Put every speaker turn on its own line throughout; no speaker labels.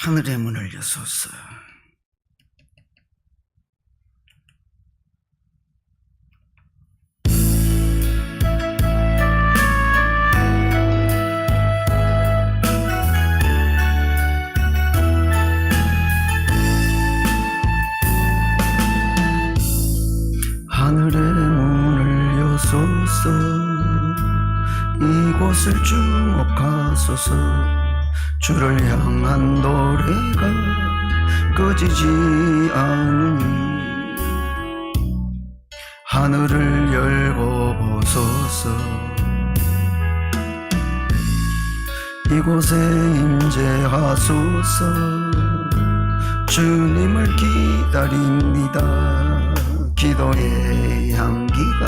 하늘의 문을 여소서. 하늘의 문을 여소서. 이곳을 주목하소서. 주를 향한 노래가 꺼지지 않으니 하늘을 열고 보소서. 이곳에 임재하소서. 주님을 기다립니다. 기도의 향기가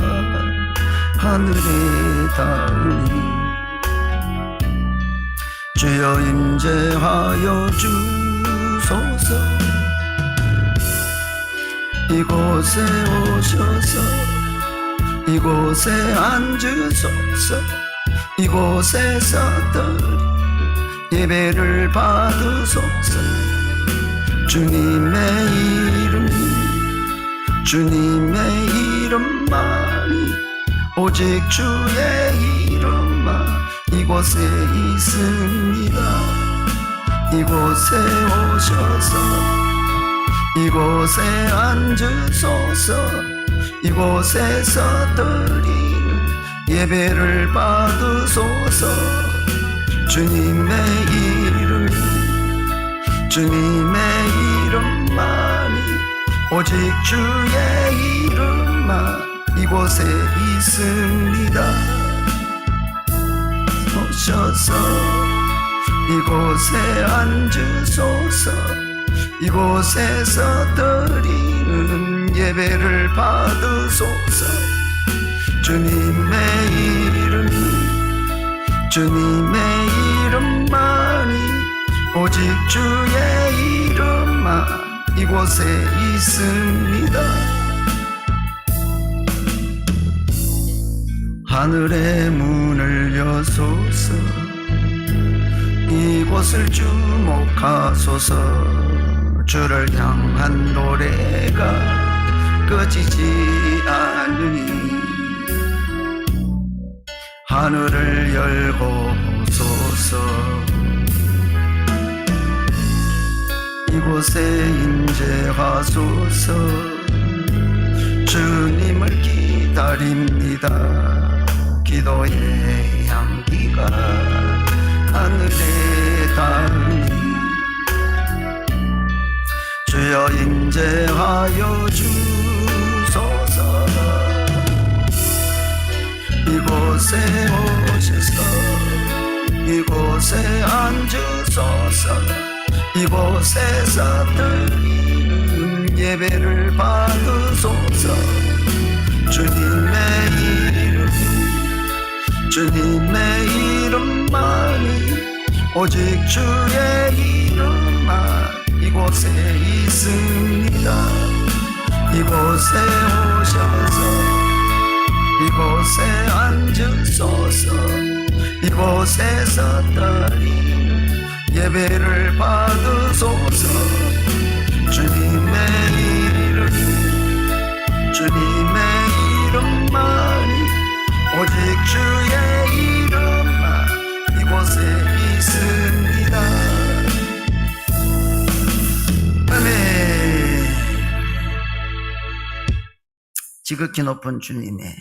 하늘에 닿으니 주여 임재하여 주소서. 이곳에 오셔서 이곳에 앉으소서. 이곳에서 예배를 받으소서. 주님의 이름만이 오직 주의 이름만 이곳에 있습니다. 이곳에 오셔서 이곳에 앉으소서. 이곳에서 드리는 예배를 받으소서. 주님의 이름만이 오직 주의 이름만 이곳에 있습니다. 오셔서 이곳에 앉으소서. 이곳에서 드리는 예배를 받으소서. 주님의 이름만이 오직 주의 이름만 이곳에 있습니다. 하늘의 문을 여소서. 이곳을 주목하소서. 주를 향한 노래가 꺼지지 않으니 하늘을 열고 보소서. 이곳에 임재하소서. 주님을 기다립니다. 기도의 향기가 하늘에 닿으니 주여 임재하여 주소서. 이곳에 오셔서 이곳에 앉으소서. 이곳에서 드리는 예배를 받으소서. 주님의 이름만이 오직 주의 이름만 이곳에 있습니다. 이곳에 오셔서 이곳에 앉으소서. 이곳에서 드리는 예배를 받으소서. 주님의 이름만이 오직 주의 이름만 이곳에 있습니다. 아멘. 지극히 높은 주님의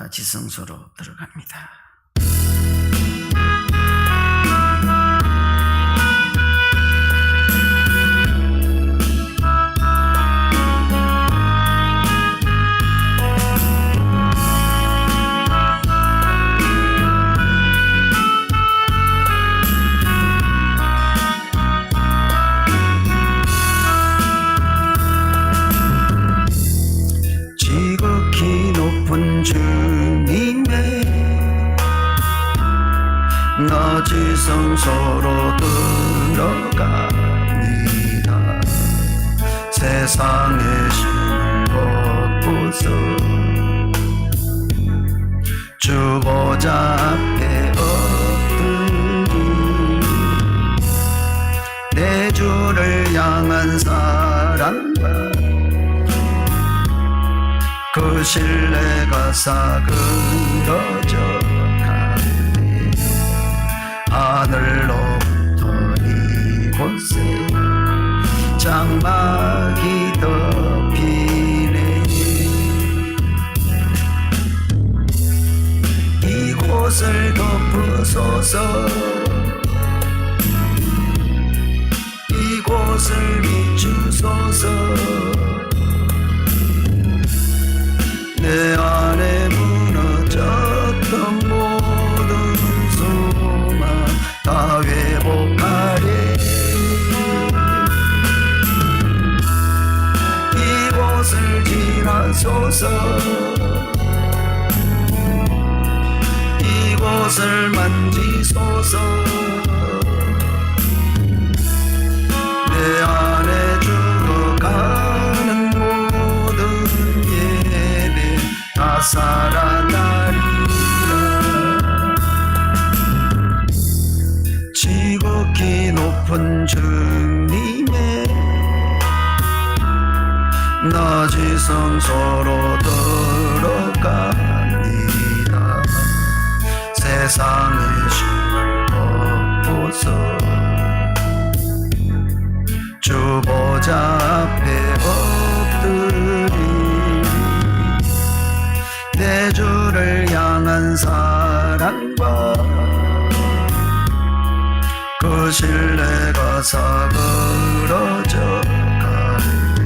지성소로 들어갑니다. 주님의 나 지성소로 들어갑니다. 세상의 신을 벗고서 주 보좌 앞에 엎드리 사랑과 그 신뢰가 사그러져 가네. 하늘로부터 이곳에 장막이 덮이네. 이곳을 덮으소서. 이곳을 비추소서. 내 안에 무너졌던 모든 소망 다 회복하리. 이곳을 지나소서. 이곳을 만지소서. 내 안에 죽어가는 모든 예배 다 살아나리라. 지극히 높은 주님의 낮은 성소로 들어갑니다. 세상의 힘을 덮고서 주 보좌 앞에 엎드리 대주를 향한 사랑과 그 신뢰가 사그러져 가네.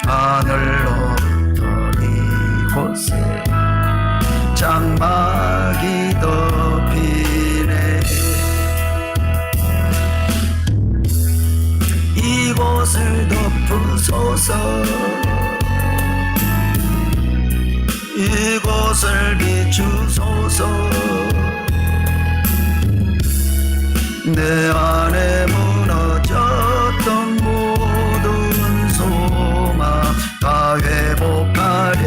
하늘로부터 이곳에 장막이 덮이네. 이곳을 덮으소서. 이곳을 비추소서. 내 안에 무너졌던 모든 소망 다 회복하리.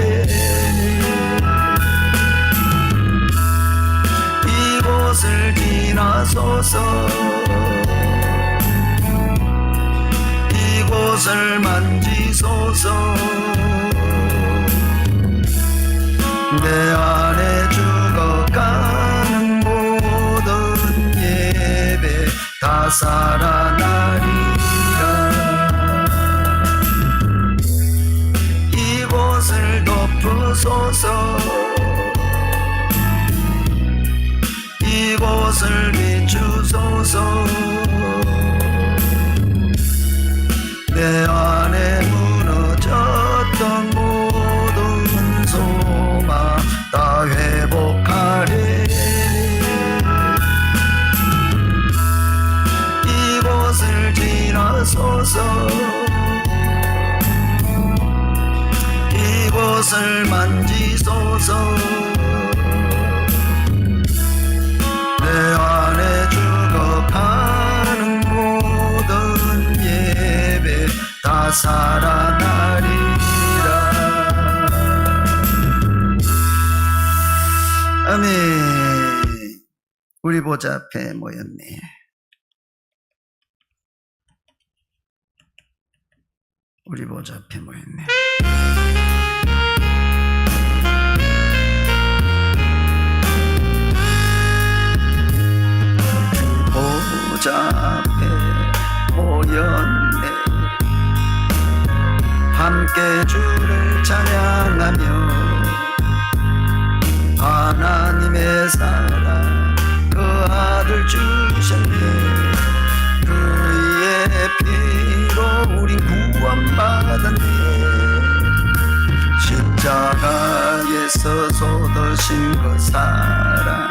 이곳을 지나소서. 이곳을 만지소서. 내 안에 죽어가는 모든 예배 다 살아나리라. 이곳을 덮으소서. 이곳을 비추소서. 내 안에 무너졌던 모든 소망 다 회복하리. 이곳을 지나소서. 이곳을 만지소서. 내 안에 죽어가는 모든 예배 다 살아나리라. 아멘. 우리 보좌 앞에 모였네. 우리 보좌 앞에 모였네. 보좌 앞에 모였네. 함께 주를 찬양하며 하나님의 사랑 그 아들 주셨네. 그의 피로 우린 구원받았네. 십자가에서 쏟으신 그 사랑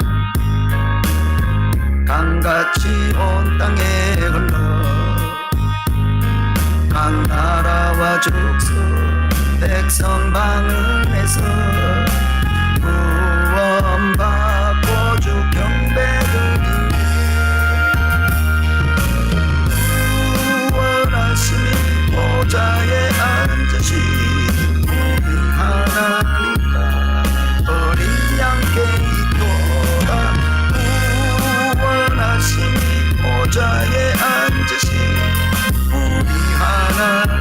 강같이 온 땅에 흘러 각 나라와 족속 백성 방언에서 구원받고 주 경배드리네. 구원하심이 보좌에 앉으신 우리 하나님과 어린 양께 있도다. 구원하심이 보좌에 앉으신 우리 하나님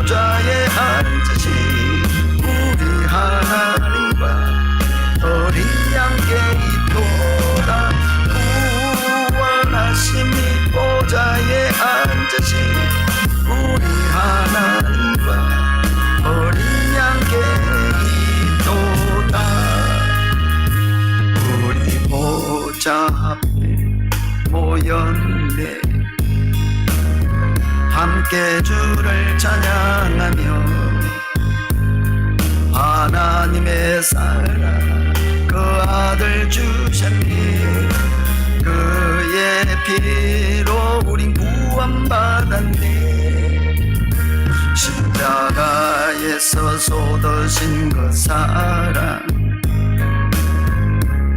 보좌에 앉으신 우리 하나님과 어린 양께 있도다. 구원하심이 보좌에 앉으신 우리 하나님과 어린 양께 있도다. 우리 보좌 앞에 모였네. 함께 주를 찬양하며 하나님의 사랑 그 아들 주셨네. 그의 피로 우린 구원받았네. 십자가에서 쏟으신 그 사랑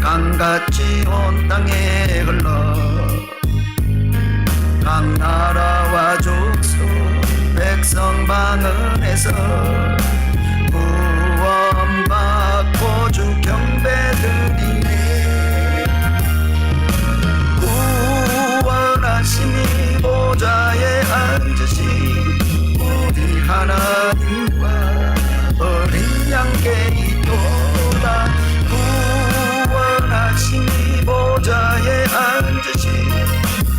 강같이 온 땅에 흘러 각 나라와 족속 백성 방언에서 구원받고 주 경배드리네. 구원하심이 보좌에 앉으신 우리 하나님과 어린 양께 있도다. 구원하심이 보좌에 앉으신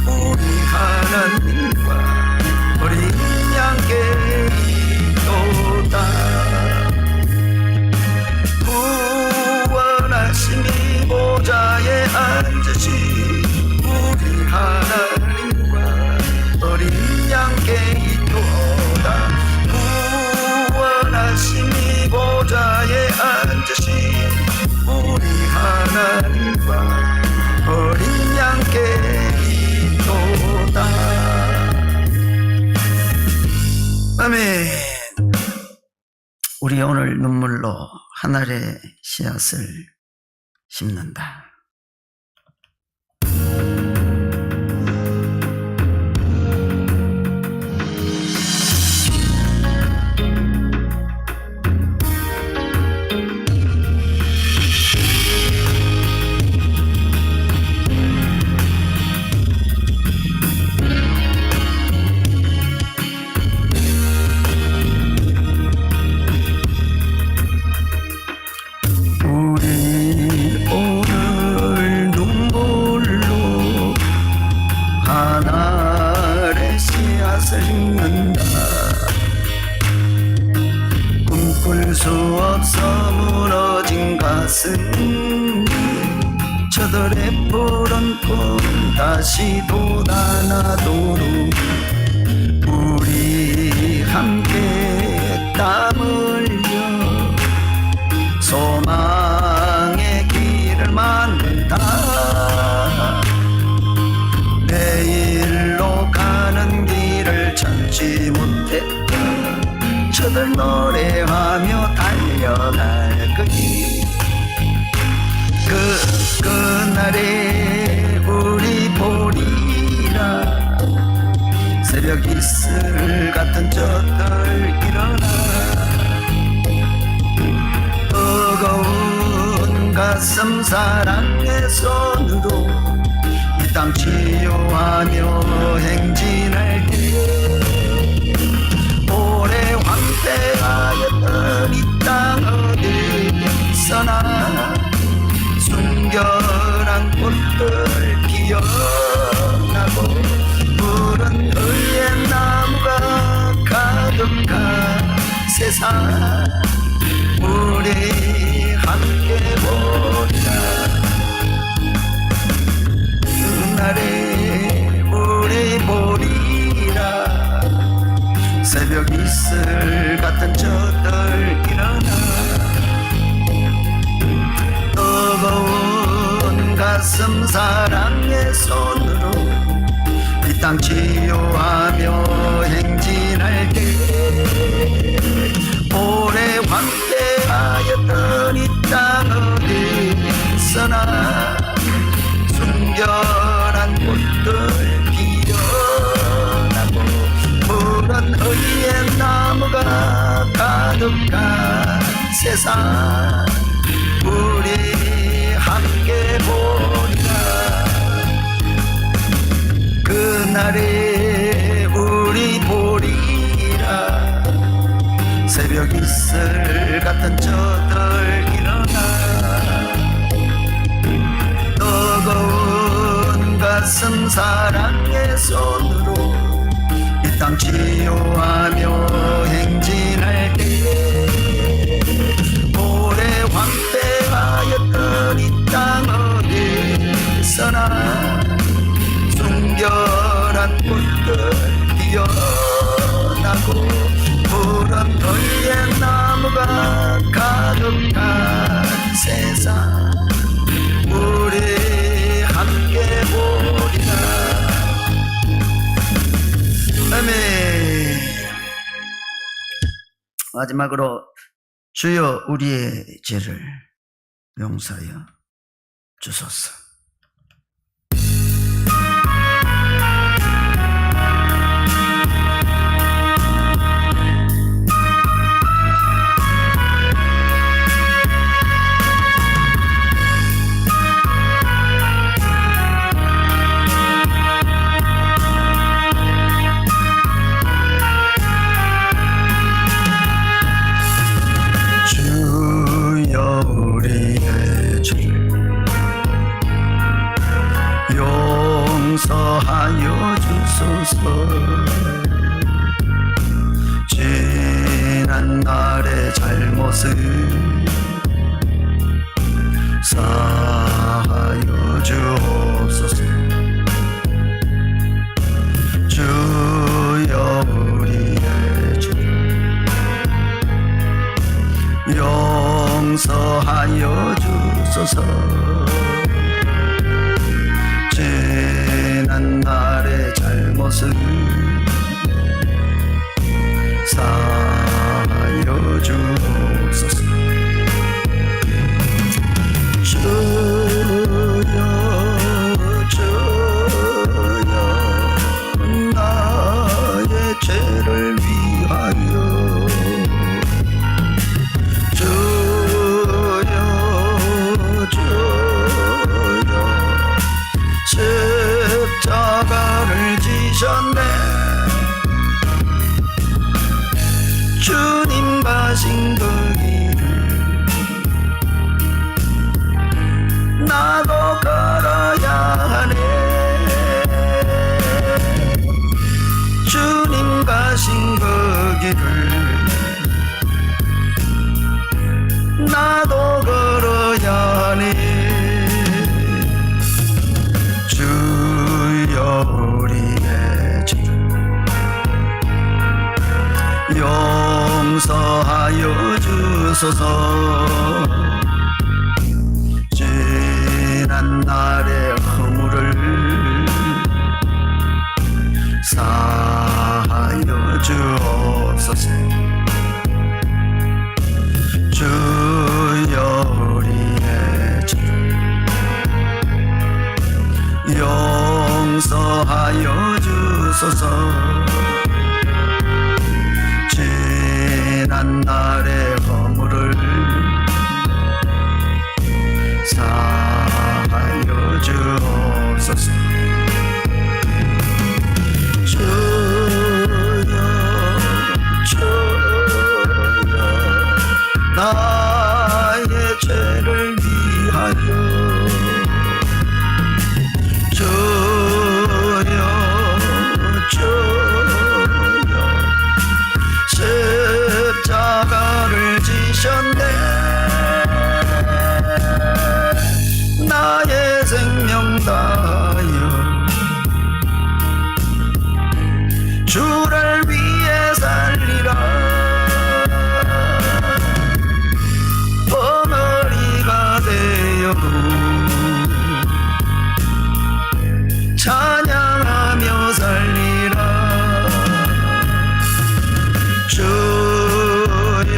우리 하나님과 어린 양께 있도다. 구원하심이 보좌에 앉으신 우리 하나님과 어린 양께 있도다. 구원하심이 보좌에 앉으신 우리 하나님과 어린 양께 있도다. 아멘. 우리 오늘 눈물로 하늘의 씨앗을 심는다. 꿈꿀 수 없어 무너진 가슴 저들의 푸른 꿈 다시 돋아나도록 우리 함께 땀 흘려 소망의 길을 만든다. 내일로 가는 길을 찾지 못했다. 저들 노래하며 달려갈 거니 그날에 우리 보리라. 새벽 이슬 같은 저들 일어나 뜨거운 가슴 사랑의 손으로 이 땅 치유하며 행진할 때 오래 황폐하였던 이 땅 어디서나 순결한 꽃들 피어나고 푸른 의의 나무가 가득한 세상 우리 함께 보리라. 그날에 우리 보리라. 새벽 이슬 같은 저들 일어나 뜨거운 가슴 사랑의 손으로 이 땅 치유하며 행진할 때 오래 황폐하였던 이 땅 어디서나 순결한 꽃들 피어나고 푸른 의의 나무가 가득한 세상 우리 함께 보리라. 그날에 우리 보리라. 새벽 이슬 같은 저들 일어나 뜨거운 가슴 사랑의 손으로 이 땅 치유하며 행진할 때 오래 황폐하였던 이 땅 어디서나 순결한 꽃들 피어나고 푸른 돌의 나무가 가득한 세상 우리 함께 보리라. 아멘. 마지막으로 주여 우리의 죄를 용서하여 주소서. 용서하여 주소서. 지난 날의 잘못을 사하여 주옵소서. 주여 우리의 죄를 용서하여 주소서. 지난 날의 잘못을 사하여 주옵소서. 주여 주여 나의 죄를 위하여 주여 주여 십자가를 지셨네. 주님 가신 그 길을 나도 걸어야 하네. 주님 가신 그 길을 나도 걸어야 하네. 주여 우리의 죄를 용서하여 주소서. 지난 날의 허물을 사하여 주옵소서. 주여 우리의 죄를 용서하여 주소서. 지난 날의 허물을 사하여 주옵소서. 주여 주여 나의 죄를 위하여 주여 주여 십자가를 지셨네. 나의 생명 다하여 주를 위해 살리라. 벙어리가 되어도 찬양하며 살리라. 주여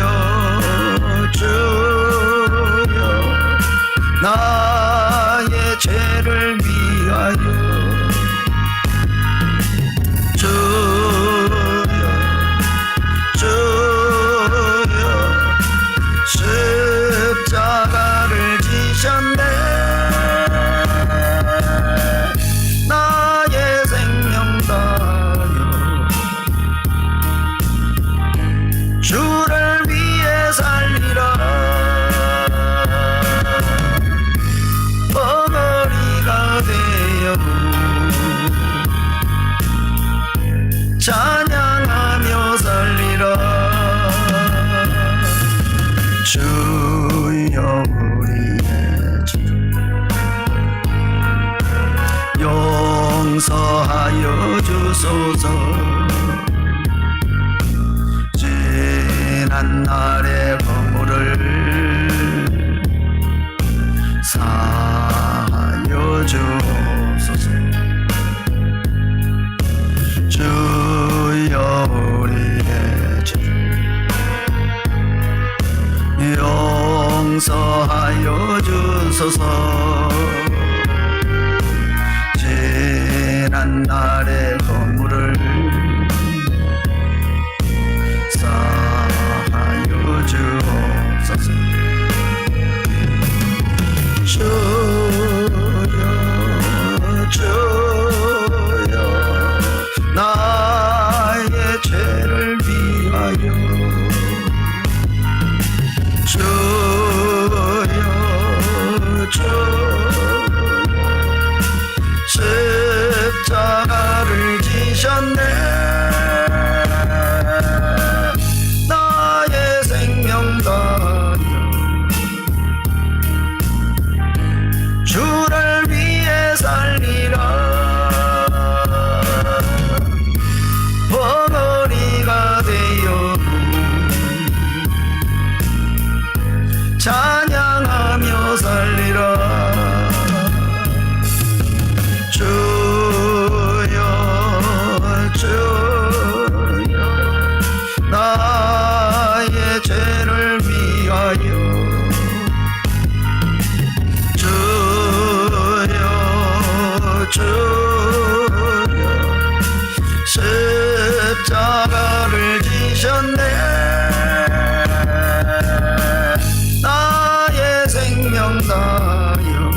지난 날의 허물을 사하여 주옵소서. 주여 우리의 죄를 용서하여 주소서. 지난 날의 허물을 사하여 주옵소서. 주여 주여 나의 죄를 위하여 주여 주여 십자가를 지셨네. 나의 생명 다하여 주를 위해 살리라. 버거리가 되어 찬양하며 살리라. 주여 주여 나의 죄를 위하여 주여 주여 십자가를 지셨네. 나의 생명 다하여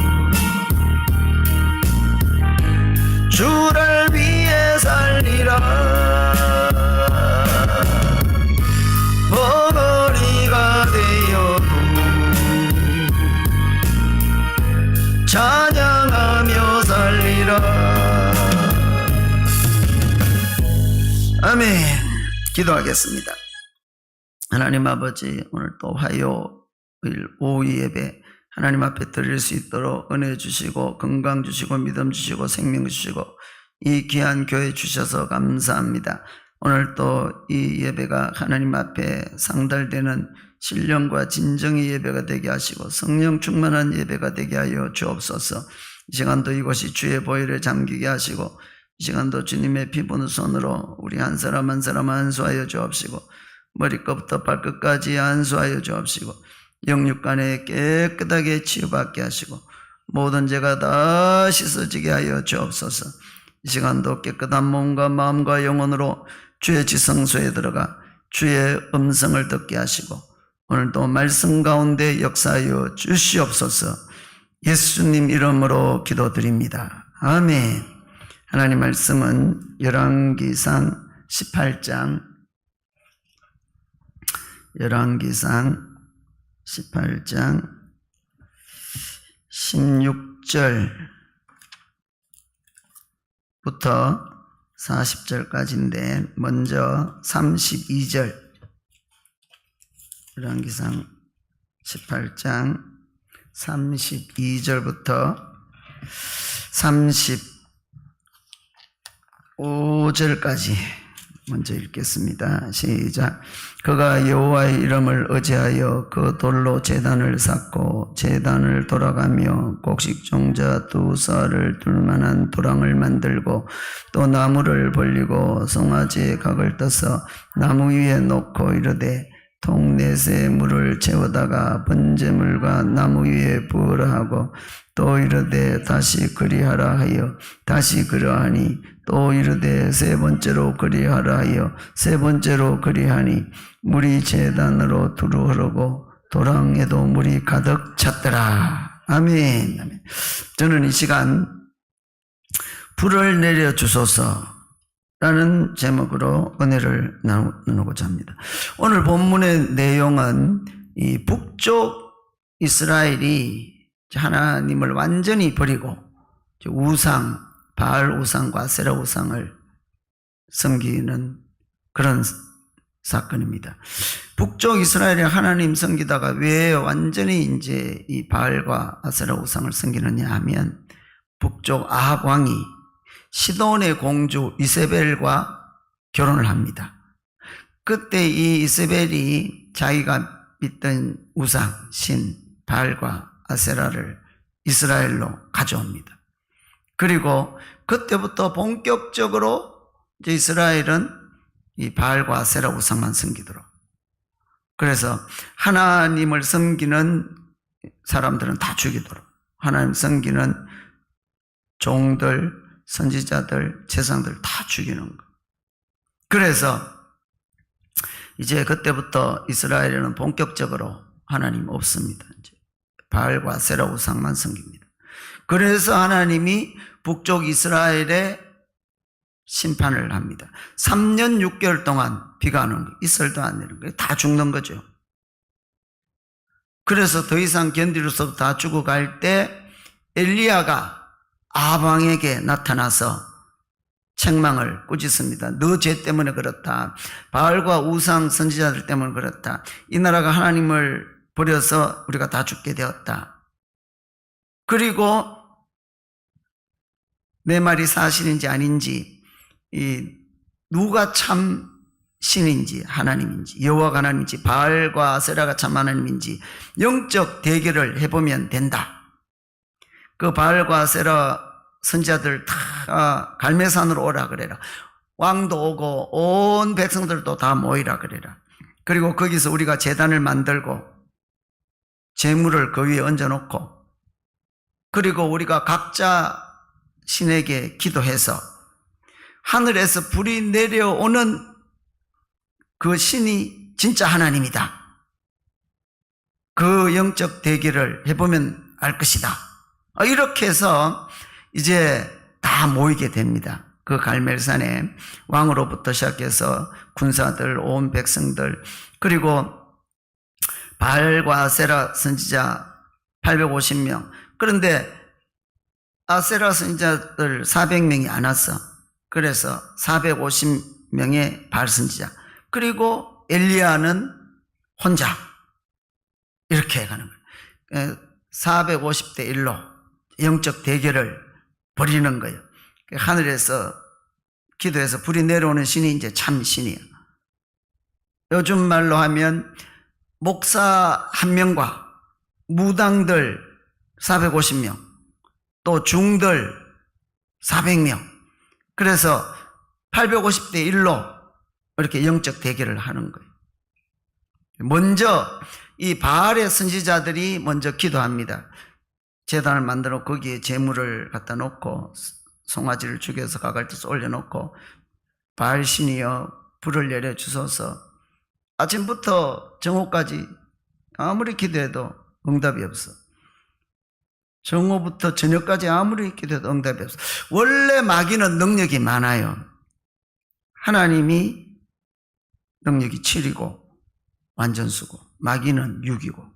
주를 위해 살리라. 버거리가 되어도 찬양하며 살리라. 아멘. 기도하겠습니다. 하나님 아버지, 오늘 또 화요일 오후 예배 하나님 앞에 드릴 수 있도록 은혜 주시고 건강 주시고 믿음 주시고 생명 주시고 이 귀한 교회 주셔서 감사합니다. 오늘 또 이 예배가 하나님 앞에 상달되는 신령과 진정의 예배가 되게 하시고 성령 충만한 예배가 되게 하여 주옵소서. 이 시간도 이곳이 주의 보혈에 잠기게 하시고 이 시간도 주님의 피부는 손으로 우리 한 사람 한 사람 안수하여 주옵시고 머리끝부터 발끝까지 안수하여 주옵시고 영육간에 깨끗하게 치유받게 하시고 모든 죄가 다 씻어지게 하여 주옵소서. 이 시간도 깨끗한 몸과 마음과 영혼으로 주의 지성소에 들어가 주의 음성을 듣게 하시고 오늘도 말씀 가운데 역사하여 주시옵소서. 예수님 이름으로 기도드립니다. 아멘. 하나님 말씀은 열왕기상 18장 16절부터 40절까지인데 먼저 32절 열왕기상 18장 32절부터 35절까지 먼저 읽겠습니다. 시작. 그가 여호와의 이름을 의지하여 그 돌로 제단을 쌓고 제단을 돌아가며 곡식종자 2쌀을 둘만한 도랑을 만들고 또 나무를 벌리고 송아지의 각을 떠서 나무 위에 놓고 이르되 통 넷에 물을 채우다가 번제물과 나무 위에 부으라 하고 또 이르되 다시 그리하라 하여 다시 그러하니 또 이르되 세 번째로 그리하라 하여 세 번째로 그리하니 물이 제단으로 두루 흐르고 도랑에도 물이 가득 찼더라. 아멘. 아멘. 저는 이 시간 불을 내려 주소서 라는 제목으로 은혜를 나누고자 합니다. 오늘 본문의 내용은 이 북쪽 이스라엘이 하나님을 완전히 버리고 우상, 바알 우상과 아세라 우상을 섬기는 그런 사건입니다. 북쪽 이스라엘이 하나님 섬기다가 왜 완전히 이제 이 바알과 아세라 우상을 섬기느냐 하면 북쪽 아합 왕이 시돈의 공주 이세벨과 결혼을 합니다. 그때 이 이세벨이 자기가 믿던 우상, 신, 바알과 아세라를 이스라엘로 가져옵니다. 그리고 그때부터 본격적으로 이제 이스라엘은 이 바알과 아세라 우상만 섬기도록. 그래서 하나님을 섬기는 사람들은 다 죽이도록. 하나님 섬기는 종들, 선지자들, 제사장들 다 죽이는 거. 그래서 이제 그때부터 이스라엘에는 본격적으로 하나님 없습니다. 이제 바알과 아세라 우상만 섬깁니다. 그래서 하나님이 북쪽 이스라엘에 심판을 합니다. 3년 6개월 동안 비가 안 오는 거예요. 이슬도 안 내리는 거예요. 다 죽는 거죠. 그래서 더 이상 견딜 수 없어 다 죽어갈 때 엘리야가 아방에게 나타나서 책망을 꾸짖습니다. 너 죄 때문에 그렇다. 바알과 우상 선지자들 때문에 그렇다. 이 나라가 하나님을 버려서 우리가 다 죽게 되었다. 그리고 내 말이 사실인지 아닌지, 누가 참 신인지 하나님인지, 여호와가 하나님인지, 바알과 아세라가 참 하나님인지 영적 대결을 해보면 된다. 그 바알과 아세라 선지자들 다 갈멜산으로 오라 그래라. 왕도 오고 온 백성들도 다 모이라 그래라. 그리고 거기서 우리가 제단을 만들고 재물을 그 위에 얹어놓고, 그리고 우리가 각자 신에게 기도해서 하늘에서 불이 내려오는 그 신이 진짜 하나님이다. 그 영적 대결을 해보면 알 것이다. 이렇게 해서 이제 다 모이게 됩니다. 그 갈멜산에 왕으로부터 시작해서 군사들, 온 백성들, 그리고 바알과 아세라 선지자 850명. 그런데 아세라 선지자들 400명이 안 왔어. 그래서 450명의 바알 선지자. 그리고 엘리야는 혼자. 이렇게 가는 거예요. 450대 1로 영적 대결을 벌이는 거예요. 하늘에서 기도해서 불이 내려오는 신이 이제 참 신이에요. 요즘 말로 하면 목사 1명과 무당들 450명, 또 중들 400명. 그래서 850대 1로 이렇게 영적 대결을 하는 거예요. 먼저 이 바알의 선지자들이 먼저 기도합니다. 제단을 만들어 거기에 재물을 갖다 놓고 송아지를 죽여서 가갈듯이 올려놓고, 바알 신이여 불을 내려 주소서. 아침부터 정오까지 아무리 기도해도 응답이 없어. 정오부터 저녁까지 아무리 기도해도 응답이 없어. 원래 마귀는 능력이 많아요. 하나님이 능력이 7이고 완전수고, 마귀는 6이고,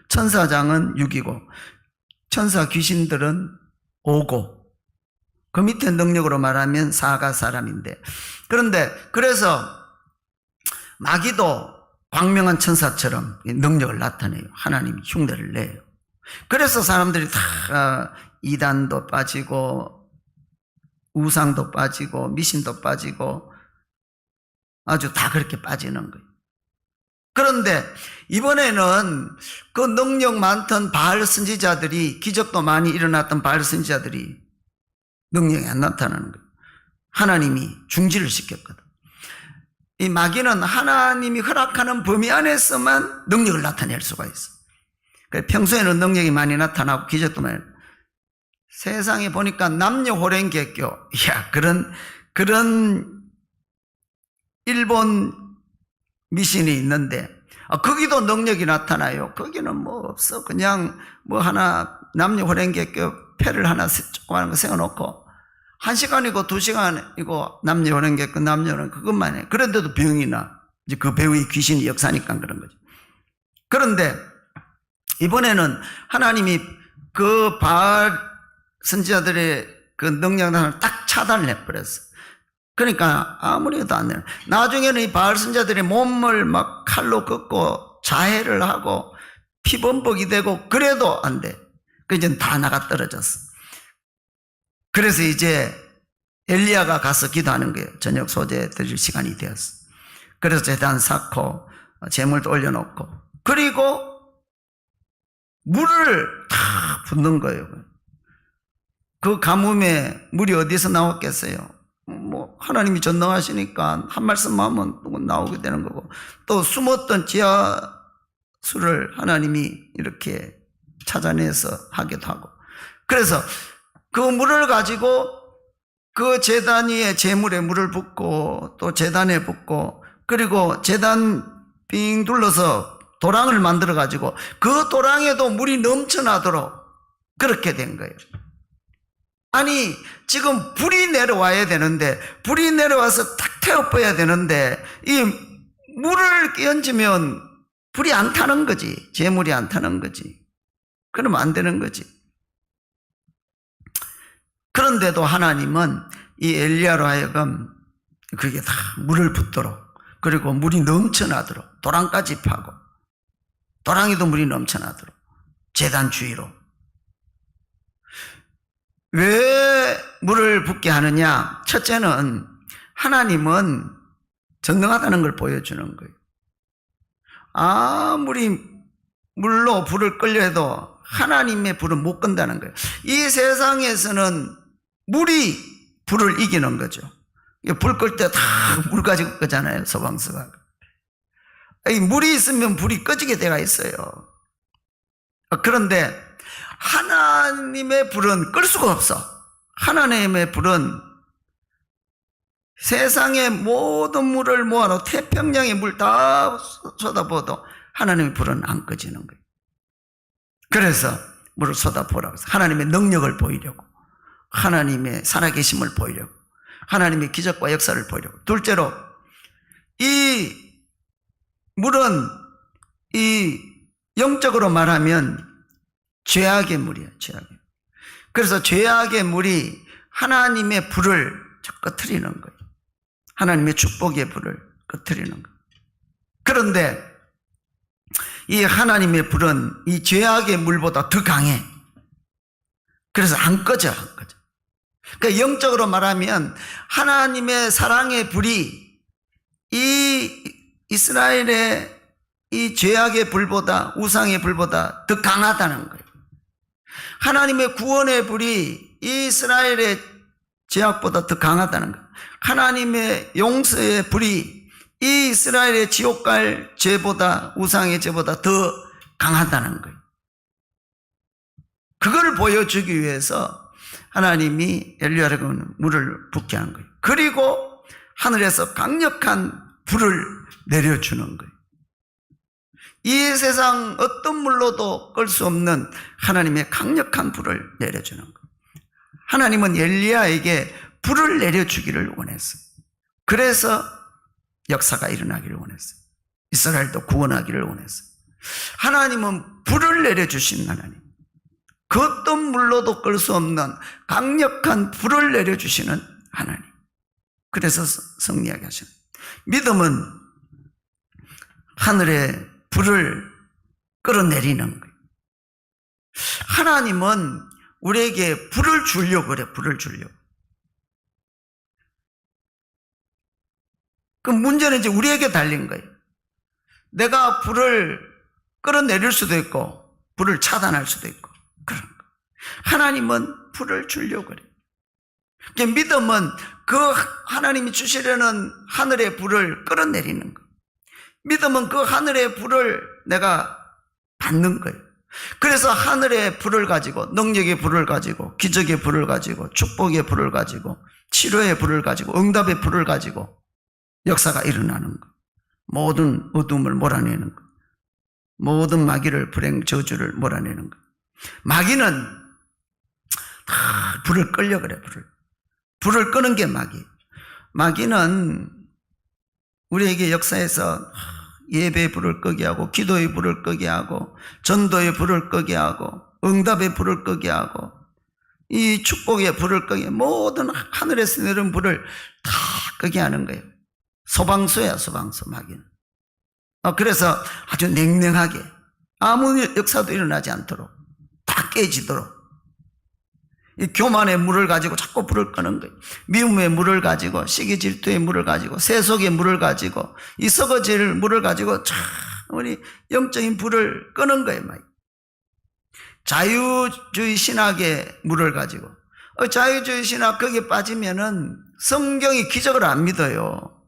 천사장은 6이고, 천사 귀신들은 5고, 그 밑에 능력으로 말하면 4가 사람인데, 그래서 마귀도 광명한 천사처럼 능력을 나타내요. 하나님이 흉내를 내요. 그래서 사람들이 다 이단도 빠지고 우상도 빠지고 미신도 빠지고 아주 다 그렇게 빠지는 거예요. 그런데 이번에는 그 능력 많던 바알 선지자들이, 기적도 많이 일어났던 바알 선지자들이 능력이 안 나타나는 거예요. 하나님이 중지를 시켰거든. 이 마귀는 하나님이 허락하는 범위 안에서만 능력을 나타낼 수가 있어. 평소에는 능력이 많이 나타나고 기적도 많이. 세상에 보니까 남녀 호랭개교, 그런 일본 미신이 있는데, 거기도 능력이 나타나요. 거기는 뭐 없어. 그냥 뭐 하나 남녀 호랭개교 패를 하나 조그마한 거 세워놓고 1시간이고 2시간이고 남녀 호랭개교 남녀는 그것만 해. 그런데도 병이 나. 이제 그 배우의 귀신이 역사니까 그런 거죠. 그런데 이번에는 하나님이 그 바알 선지자들의 그 능력을 딱 차단을 해버렸어. 그러니까 아무리 해도 안 돼요. 나중에는 이 바알 선지자들의 몸을 막 칼로 긋고 자해를 하고 피범벅이 되고 그래도 안 돼. 그 이제 다 나가 떨어졌어. 그래서 이제 엘리야가 가서 기도하는 거예요. 저녁 소재 드릴 시간이 되었어. 그래서 제단 쌓고 제물도 올려놓고 그리고 물을 다 붓는 거예요. 그 가뭄에 물이 어디서 나왔겠어요? 뭐 하나님이 전능하시니까 한 말씀만 하면 나오게 되는 거고, 또 숨었던 지하수를 하나님이 이렇게 찾아내서 하기도 하고, 그래서 그 물을 가지고 그 제단 위에 제물에 물을 붓고 또 제단에 붓고, 그리고 제단 빙 둘러서 도랑을 만들어 가지고 그 도랑에도 물이 넘쳐나도록 그렇게 된 거예요. 아니 지금 불이 내려와야 되는데, 불이 내려와서 탁 태워버려야 되는데 이 물을 끼얹으면 불이 안 타는 거지. 제물이 안 타는 거지. 그러면 안 되는 거지. 그런데도 하나님은 이 엘리야로 하여금 그게 다 물을 붓도록, 그리고 물이 넘쳐나도록 도랑까지 파고, 도랑에도 물이 넘쳐나도록 제단 주위로. 왜 물을 붓게 하느냐? 첫째는 하나님은 전능하다는 걸 보여주는 거예요. 아무리 물로 불을 끌려 해도 하나님의 불은 못 끈다는 거예요. 이 세상에서는 물이 불을 이기는 거죠. 불 끌 때 다 물 가지고 끄잖아요. 소방서가. 물이 있으면 불이 꺼지게 돼가 있어요. 그런데 하나님의 불은 끌 수가 없어. 하나님의 불은 세상의 모든 물을 모아놓고 태평양의 물 다 쏟아부어도 하나님의 불은 안 꺼지는 거예요. 그래서 물을 쏟아부으라고 해서 하나님의 능력을 보이려고, 하나님의 살아계심을 보이려고, 하나님의 기적과 역사를 보이려고. 둘째로 이 물은 이 영적으로 말하면 죄악의 물이에요. 죄악의. 그래서 죄악의 물이 하나님의 불을 꺼트리는 거예요. 하나님의 축복의 불을 꺼트리는 거예요. 그런데 이 하나님의 불은 이 죄악의 물보다 더 강해. 그래서 안 꺼져, 안 꺼져. 그러니까 영적으로 말하면 하나님의 사랑의 불이 이 이스라엘의 이 죄악의 불보다, 우상의 불보다 더 강하다는 거예요. 하나님의 구원의 불이 이스라엘의 죄악보다 더 강하다는 거예요. 하나님의 용서의 불이 이 이스라엘의 지옥 갈 죄보다, 우상의 죄보다 더 강하다는 거예요. 그걸 보여주기 위해서 하나님이 엘리야에게 물을 붓게 한 거예요. 그리고 하늘에서 강력한 불을 내려주는 거예요. 이 세상 어떤 물로도 끌 수 없는 하나님의 강력한 불을 내려주는 거예요. 하나님은 엘리야에게 불을 내려주기를 원했어요. 그래서 역사가 일어나기를 원했어요. 이스라엘도 구원하기를 원했어요. 하나님은 불을 내려주신 하나님, 그 어떤 물로도 끌 수 없는 강력한 불을 내려주시는 하나님. 그래서 승리하게 하시는, 믿음은 하늘에 불을 끌어내리는 거예요. 하나님은 우리에게 불을 주려고 그래. 불을 주려고. 그 문제는 이제 우리에게 달린 거예요. 내가 불을 끌어내릴 수도 있고 불을 차단할 수도 있고 그런 거. 하나님은 불을 주려고 그래. 그러니까 믿음은 그 하나님이 주시려는 하늘의 불을 끌어내리는 거. 믿음은 그 하늘의 불을 내가 받는 거예요. 그래서 하늘의 불을 가지고, 능력의 불을 가지고, 기적의 불을 가지고, 축복의 불을 가지고, 치료의 불을 가지고, 응답의 불을 가지고 역사가 일어나는 거. 모든 어둠을 몰아내는 거. 모든 마귀를, 불행, 저주를 몰아내는 거. 마귀는 다 불을 끌려 그래. 불을 끄는 게 마귀. 마귀는 우리에게 역사에서 예배의 불을 끄게 하고, 기도의 불을 끄게 하고, 전도의 불을 끄게 하고, 응답의 불을 끄게 하고, 이 축복의 불을 끄게, 모든 하늘에서 내려온 불을 다 끄게 하는 거예요. 소방서야, 소방서 마귀는. 그래서 아주 냉랭하게 아무 역사도 일어나지 않도록 다 깨지도록 이 교만의 물을 가지고 자꾸 불을 끄는 거예요. 미움의 물을 가지고, 시기 질투의 물을 가지고, 세속의 물을 가지고, 이 썩어질 물을 가지고 참 우리 영적인 불을 끄는 거예요. 자유주의 신학의 물을 가지고, 자유주의 신학 거기에 빠지면은 성경이 기적을 안 믿어요.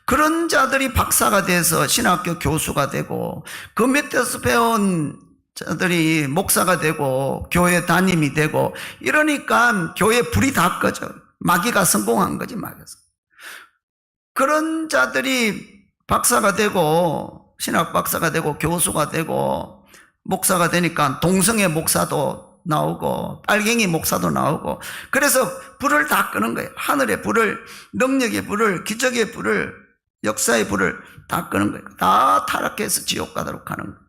그런 자들이 박사가 돼서 신학교 교수가 되고, 그 밑에서 배운 자들이 목사가 되고 교회 담임이 되고 이러니까 교회 불이 다 꺼져. 마귀가 성공한 거지, 마귀가. 그런 자들이 박사가 되고 신학 박사가 되고 교수가 되고 목사가 되니까 동성애 목사도 나오고 빨갱이 목사도 나오고, 그래서 불을 다 끄는 거예요. 하늘의 불을, 능력의 불을, 기적의 불을, 역사의 불을 다 끄는 거예요. 다 타락해서 지옥 가도록 하는 거예요.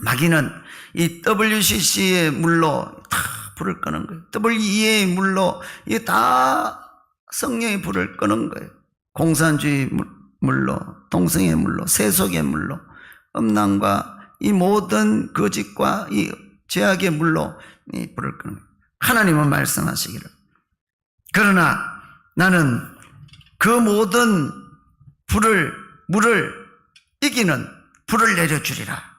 마귀는 이 WCC의 물로 다 불을 끄는 거예요. WEA의 물로 이 다 성령의 불을 끄는 거예요. 공산주의 물로, 동성의 물로, 세속의 물로, 음란과 이 모든 거짓과 이 죄악의 물로 이 불을 끄는 거예요. 하나님은 말씀하시기를, 그러나 나는 그 모든 물을 이기는 불을 내려주리라.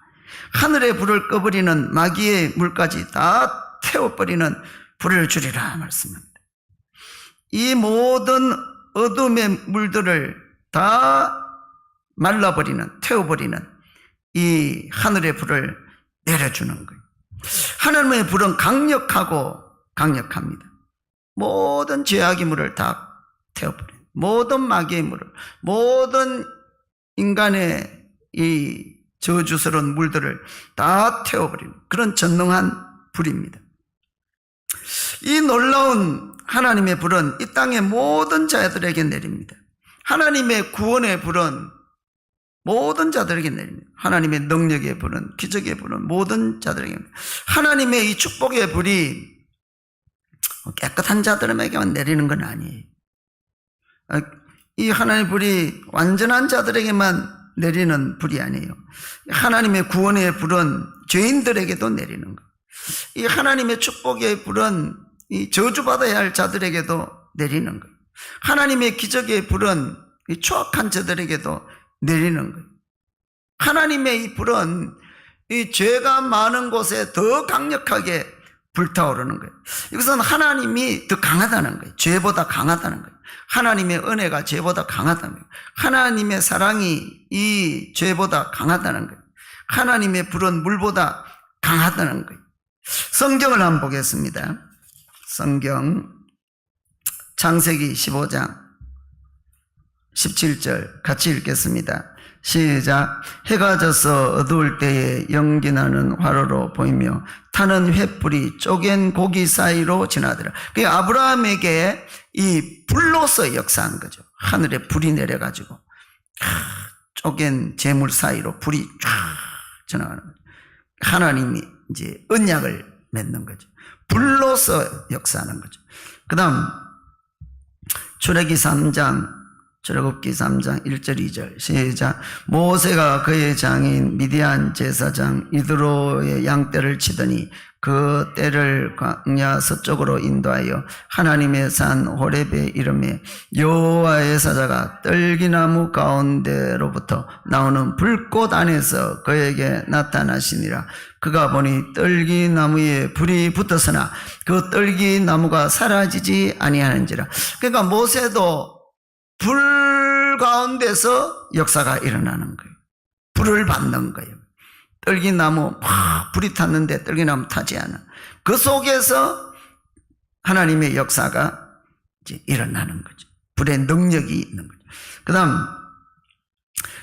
하늘의 불을 꺼버리는 마귀의 물까지 다 태워버리는 불을 주리라 말씀합니다. 이 모든 어둠의 물들을 다 말라버리는, 태워버리는 이 하늘의 불을 내려주는 거예요. 하나님의 불은 강력하고 강력합니다. 모든 죄악의 물을 다 태워버리는, 모든 마귀의 물을, 모든 인간의 이 저주스러운 물들을 다 태워버리는 그런 전능한 불입니다. 이 놀라운 하나님의 불은 이 땅의 모든 자들에게 내립니다. 하나님의 구원의 불은 모든 자들에게 내립니다. 하나님의 능력의 불은, 기적의 불은 모든 자들에게 내립니다. 하나님의 이 축복의 불이 깨끗한 자들에게만 내리는 건 아니에요. 이 하나님의 불이 완전한 자들에게만 내리는 불이 아니에요. 하나님의 구원의 불은 죄인들에게도 내리는 거예요. 이 하나님의 축복의 불은 이 저주받아야 할 자들에게도 내리는 거예요. 하나님의 기적의 불은 이 추악한 자들에게도 내리는 거예요. 하나님의 이 불은 이 죄가 많은 곳에 더 강력하게 불타오르는 거예요. 이것은 하나님이 더 강하다는 거예요. 죄보다 강하다는 거예요. 하나님의 은혜가 죄보다 강하다는 거예요. 하나님의 사랑이 이 죄보다 강하다는 거예요. 하나님의 불은 물보다 강하다는 거예요. 성경을 한번 보겠습니다. 성경 창세기 15장 17절 같이 읽겠습니다. 시작. 해가 져서 어두울 때에 연기나는 화로로 보이며 타는 횃불이 쪼갠 고기 사이로 지나더라. 그 아브라함에게 이 불로서 역사한 거죠. 하늘에 불이 내려가지고 쪼갠 재물 사이로 불이 쫙 지나가는 거죠. 하나님이 이제 언약을 맺는 거죠. 불로서 역사하는 거죠. 그 다음 출애굽기 3장 1절 2절 시작. 모세가 그의 장인 미디안 제사장 이드로의 양떼를 치더니 그 떼를 광야 서쪽으로 인도하여 하나님의 산 호렙에 이르매 여호와의 사자가 떨기나무 가운데로부터 나오는 불꽃 안에서 그에게 나타나시니라. 그가 보니 떨기나무에 불이 붙었으나 그 떨기나무가 사라지지 아니하는지라. 그러니까 모세도 불 가운데서 역사가 일어나는 거예요. 불을 받는 거예요. 떨기나무 막 불이 탔는데 떨기나무 타지 않아. 그 속에서 하나님의 역사가 이제 일어나는 거죠. 불의 능력이 있는 거죠. 그 다음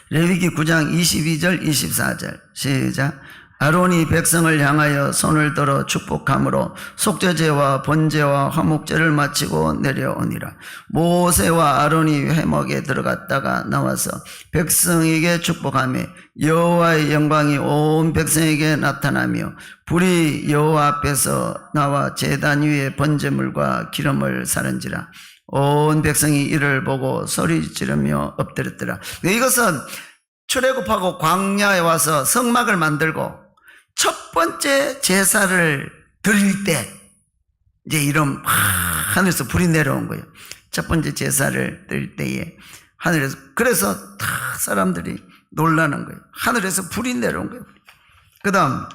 레위기 9장 22절 24절 시작. 아론이 백성을 향하여 손을 들어 축복함으로 속죄제와 번제와 화목제를 마치고 내려오니라. 모세와 아론이 회막에 들어갔다가 나와서 백성에게 축복하며 여호와의 영광이 온 백성에게 나타나며 불이 여호와 앞에서 나와 제단 위에 번제물과 기름을 사른지라. 온 백성이 이를 보고 소리 지르며 엎드렸더라. 이것은 출애굽하고 광야에 와서 성막을 만들고 첫 번째 제사를 드릴 때 이제 이런 하늘에서 불이 내려온 거예요. 첫 번째 제사를 드릴 때에 하늘에서, 그래서 다 사람들이 놀라는 거예요. 하늘에서 불이 내려온 거예요. 그 다음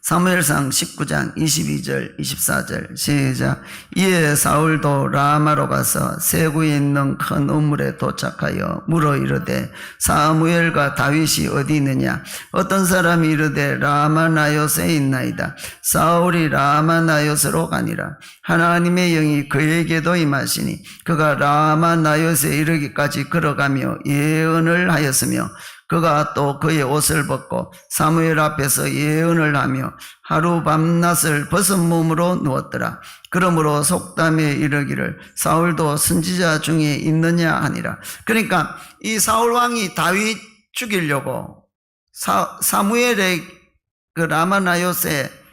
사무엘상 19장 22절 24절 시작. 이에 사울도 라마로 가서 세구에 있는 큰 우물에 도착하여 물어 이르되 사무엘과 다윗이 어디 있느냐. 어떤 사람이 이르되 라마나요스에 있나이다. 사울이 라마나요스로 가니라. 하나님의 영이 그에게도 임하시니 그가 라마나요스에 이르기까지 걸어가며 예언을 하였으며 그가 또 그의 옷을 벗고 사무엘 앞에서 예언을 하며 하루 밤낮을 벗은 몸으로 누웠더라. 그러므로 속담에 이르기를 사울도 선지자 중에 있느냐 하니라. 그러니까 이 사울 왕이 다윗 죽이려고 사무엘의 그 라마나요스에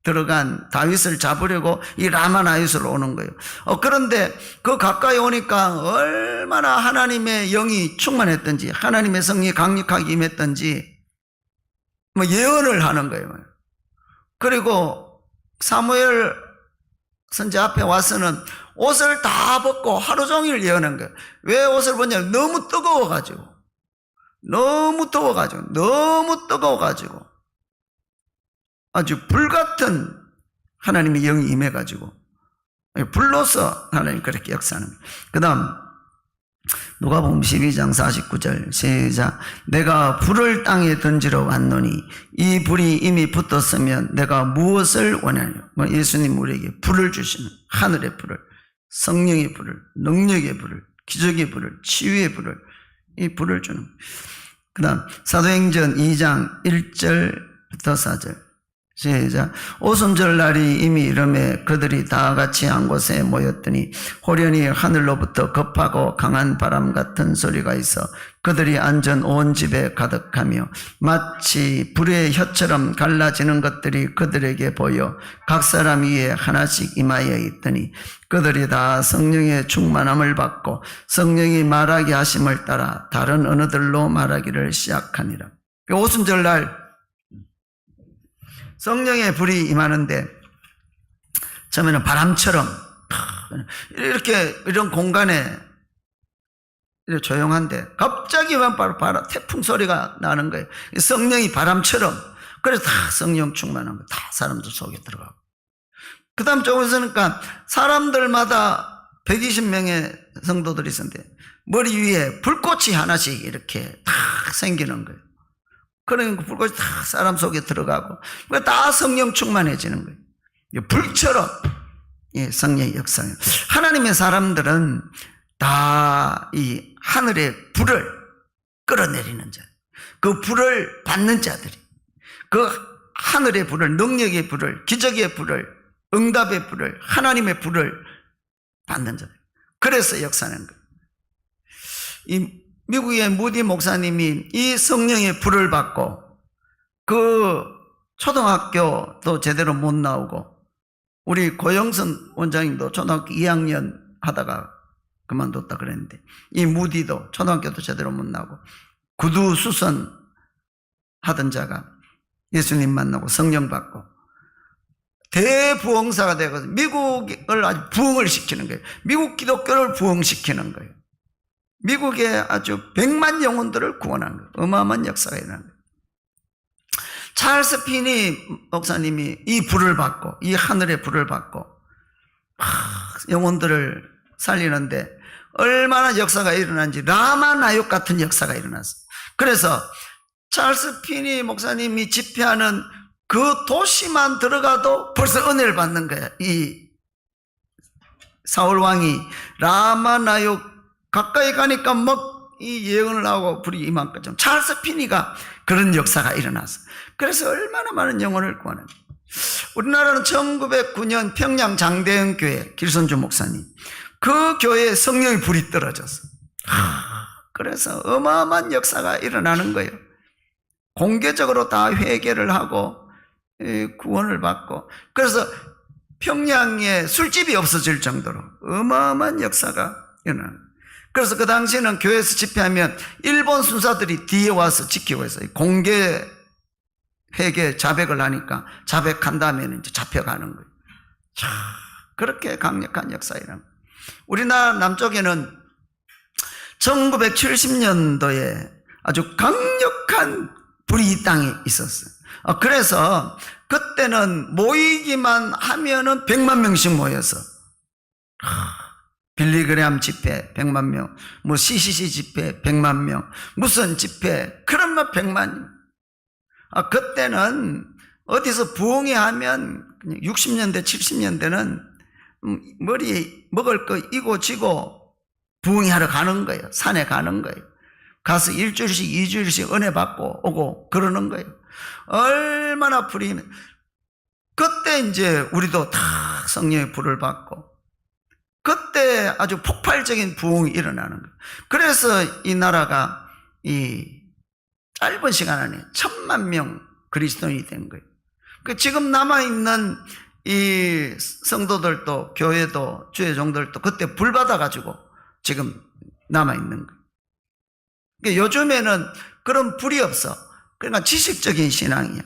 들어간 다윗을 잡으려고 이 라마나요스로 오는 거예요. 그런데 그 가까이 오니까 얼마나 하나님의 영이 충만했던지, 하나님의 성령이 강력하게 임했던지 뭐 예언을 하는 거예요. 그리고 사무엘 선지 앞에 와서는 옷을 다 벗고 하루 종일 예언한 거예요. 왜 옷을 벗냐면 너무 뜨거워가지고 아주 불같은 하나님의 영이 임해가지고 불로서 하나님 그렇게 역사하는 거예요. 그 다음 누가복음 12장 49절 시작. 내가 불을 땅에 던지러 왔노니 이 불이 이미 붙었으면 내가 무엇을 원하냐. 예수님 우리에게 불을 주시는, 하늘의 불을, 성령의 불을, 능력의 불을, 기적의 불을, 치유의 불을, 이 불을 주는 거예요. 그 다음 사도행전 2장 1절부터 4절 시작. 오순절날이 이미 이름에 그들이 다 같이 한 곳에 모였더니 호련히 하늘로부터 급하고 강한 바람 같은 소리가 있어 그들이 앉은 온 집에 가득하며 마치 불의 혀처럼 갈라지는 것들이 그들에게 보여 각 사람 위에 하나씩 임하여 있더니 그들이 다 성령의 충만함을 받고 성령이 말하게 하심을 따라 다른 언어들로 말하기를 시작하니라. 오순절날 성령의 불이 임하는데 처음에는 바람처럼 이렇게 이런 공간에 이렇게 조용한데 갑자기만 바로 태풍 소리가 나는 거예요. 성령이 바람처럼. 그래서 다 성령 충만한 거예요. 다 사람들 속에 들어가고. 그 다음 조금 있으니까 사람들마다 120명의 성도들이 있었는데 머리 위에 불꽃이 하나씩 이렇게 다 생기는 거예요. 그러니까 불꽃이 다 사람 속에 들어가고 다 성령 충만해지는 거예요. 불처럼 성령의 역사예요. 하나님의 사람들은 다 이 하늘의 불을 끌어내리는 자, 그 불을 받는 자들이, 그 하늘의 불을, 능력의 불을, 기적의 불을, 응답의 불을, 하나님의 불을 받는 자들. 그래서 역사하는 거예요. 이 미국의 무디 목사님이 이 성령의 불을 받고 그 초등학교도 제대로 못 나오고 우리 고영선 원장님도 초등학교 2학년 하다가 그만뒀다 그랬는데 이 무디도 초등학교도 제대로 못 나오고 구두 수선 하던 자가 예수님 만나고 성령 받고 대부흥사가 되어서 미국을 아주 부흥을 시키는 거예요. 미국 기독교를 부흥시키는 거예요. 미국의 아주 100만 영혼들을 구원한 거예요. 어마어마한 역사가 일어난 거예요. 찰스 피니 목사님이 이 불을 받고, 이 하늘의 불을 받고 영혼들을 살리는데 얼마나 역사가 일어난지, 라마나욕 같은 역사가 일어났어요. 그래서 찰스 피니 목사님이 집회하는 그 도시만 들어가도 벌써 은혜를 받는 거야. 이 사울 왕이 라마나욕 가까이 가니까 막 이 예언을 하고 불이 임한 것처럼 찰스 피니가 그런 역사가 일어났어. 그래서 얼마나 많은 영혼을 구하는. 우리나라는 1909년 평양 장대영 교회 길선주 목사님, 그 교회에 성령의 불이 떨어졌어. 그래서 어마어마한 역사가 일어나는 거예요. 공개적으로 다 회개를 하고 구원을 받고, 그래서 평양에 술집이 없어질 정도로 어마어마한 역사가 일어나는 거예요. 그래서 그 당시에는 교회에서 집회하면 일본 순사들이 뒤에 와서 지키고 있어요. 공개 회개 자백을 하니까 자백한 다음에는 이제 잡혀가는 거예요. 자, 그렇게 강력한 역사이란. 우리나라 남쪽에는 1970년도에 아주 강력한 불이 이 땅에 있었어요. 그래서 그때는 모이기만 하면은 100만 명씩 모여서 빌리그램 집회 100만 명, 뭐 CCC 집회 100만 명, 무슨 집회 그러면 100만. 그때는 어디서 부흥회 하면 60년대 70년대는 머리에 먹을 거 이고 지고 부흥회 하러 가는 거예요. 산에 가는 거예요. 가서 일주일씩 2주일씩 은혜 받고 오고 그러는 거예요. 얼마나 불이. 그때 이제 우리도 다 성령의 불을 받고 그때 아주 폭발적인 부흥이 일어나는 거예요. 그래서 이 나라가 이 짧은 시간 안에 1000만 명 그리스도인이 된 거예요. 지금 남아있는 이 성도들도 교회도 주의 종들도 그때 불 받아가지고 지금 남아있는 거예요. 요즘에는 그런 불이 없어. 그러니까 지식적인 신앙이야.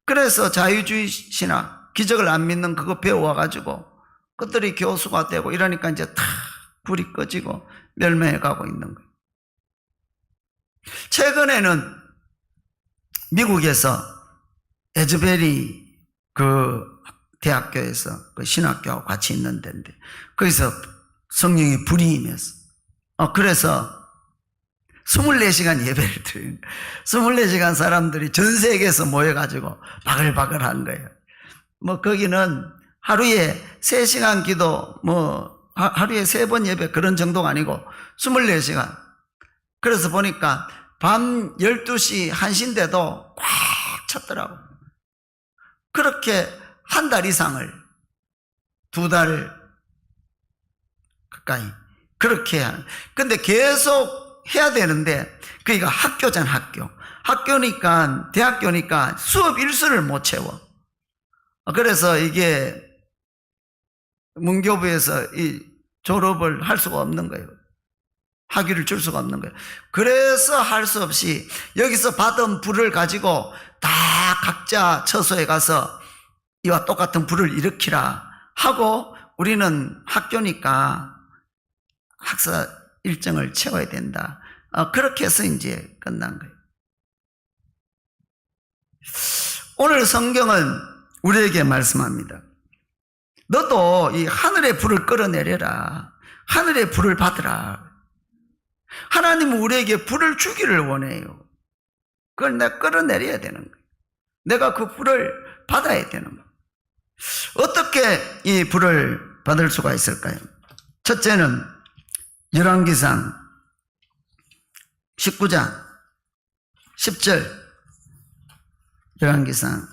그래서 자유주의 신앙, 기적을 안 믿는 그거 배워와가지고 그들이 교수가 되고 이러니까 이제 다 불이 꺼지고 멸망해 가고 있는 거예요. 최근에는 미국에서 에즈베리 그 대학교에서 그 신학교하고 같이 있는 데인데 거기서 성령의 불이 임했어. 그래서 24시간 예배를 드리는 거예요. 24시간 사람들이 전 세계에서 모여가지고 바글바글 한 거예요. 뭐 거기는 하루에 3시간 기도, 뭐 하루에 3번 예배 그런 정도가 아니고 24시간. 그래서 보니까 밤 12시 1시인데도 꽉 찼더라고. 그렇게 한 달 이상을 2달 가까이 그렇게 하는. 근데 계속 해야 되는데 그러니까 학교잖아. 학교니까 대학교니까 수업 일수를 못 채워. 그래서 이게 문교부에서 이 졸업을 할 수가 없는 거예요. 학위를 줄 수가 없는 거예요. 그래서 할 수 없이 여기서 받은 불을 가지고 다 각자 처소에 가서 이와 똑같은 불을 일으키라 하고 우리는 학교니까 학사 일정을 채워야 된다. 그렇게 해서 이제 끝난 거예요. 오늘 성경은 우리에게 말씀합니다. 너도 이 하늘의 불을 끌어내려라. 하늘의 불을 받으라. 하나님은 우리에게 불을 주기를 원해요. 그걸 내가 끌어내려야 되는 거예요. 내가 그 불을 받아야 되는 거예요. 어떻게 이 불을 받을 수가 있을까요? 첫째는 열왕기상 19장 10절. 열왕기상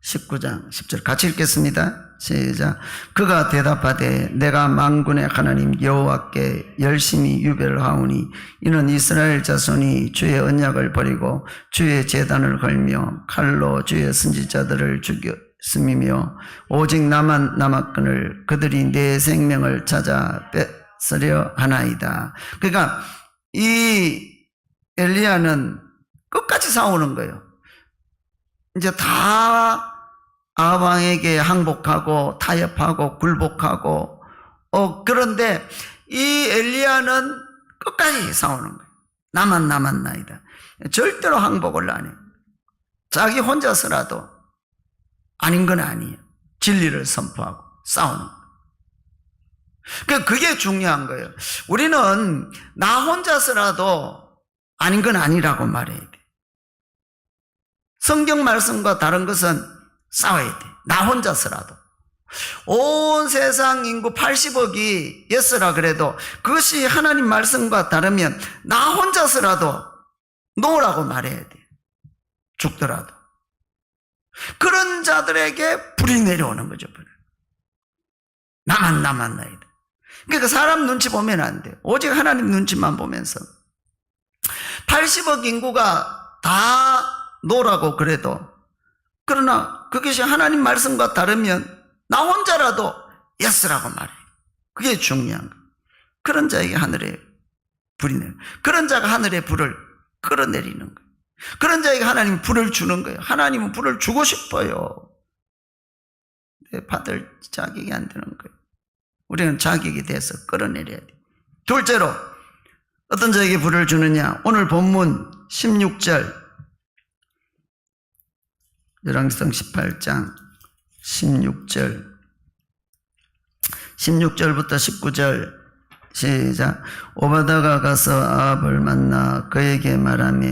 19장 10절 같이 읽겠습니다. 시작. 그가 대답하되 내가 만군의 하나님 여호와께 열심히 유배를 하오니 이는 이스라엘 자손이 주의 언약을 버리고 주의 제단을 걸며 칼로 주의 선지자들을 죽였음이며 오직 나만 남았거늘 그들이 내 생명을 찾아 뺏으려 하나이다. 그러니까 이 엘리야는 끝까지 싸우는 거예요. 이제 다 아합왕에게 항복하고 타협하고 굴복하고 그런데 이 엘리야는 끝까지 싸우는 거예요. 나만 남았나이다. 절대로 항복을 안 해요. 자기 혼자서라도 아닌 건 아니에요. 진리를 선포하고 싸우는 거예요. 그게 중요한 거예요. 우리는 나 혼자서라도 아닌 건 아니라고 말해야 돼. 성경 말씀과 다른 것은 싸워야 돼. 나 혼자서라도. 온 세상 인구 80억이 예스라 그래도 그것이 하나님 말씀과 다르면 나 혼자서라도 노라고 말해야 돼. 죽더라도. 그런 자들에게 불이 내려오는 거죠. 나만 남았나이다. 그러니까 사람 눈치 보면 안 돼. 오직 하나님 눈치만 보면서 80억 인구가 다 노라고 그래도 그러나 그것이 하나님 말씀과 다르면 나 혼자라도 예스라고 말해. 그게 중요한 거예요. 그런 자에게 하늘의 불이 내려. 그런 자가 하늘의 불을 끌어내리는 거예요. 그런 자에게 하나님 불을 주는 거예요. 하나님은 불을 주고 싶어요. 받을 자격이 안 되는 거예요. 우리는 자격이 돼서 끌어내려야 돼요. 둘째로 어떤 자에게 불을 주느냐. 오늘 본문 16절, 열왕기상 18장 16절부터 19절 시작. 오바다가 가서 아합을 만나 그에게 말하며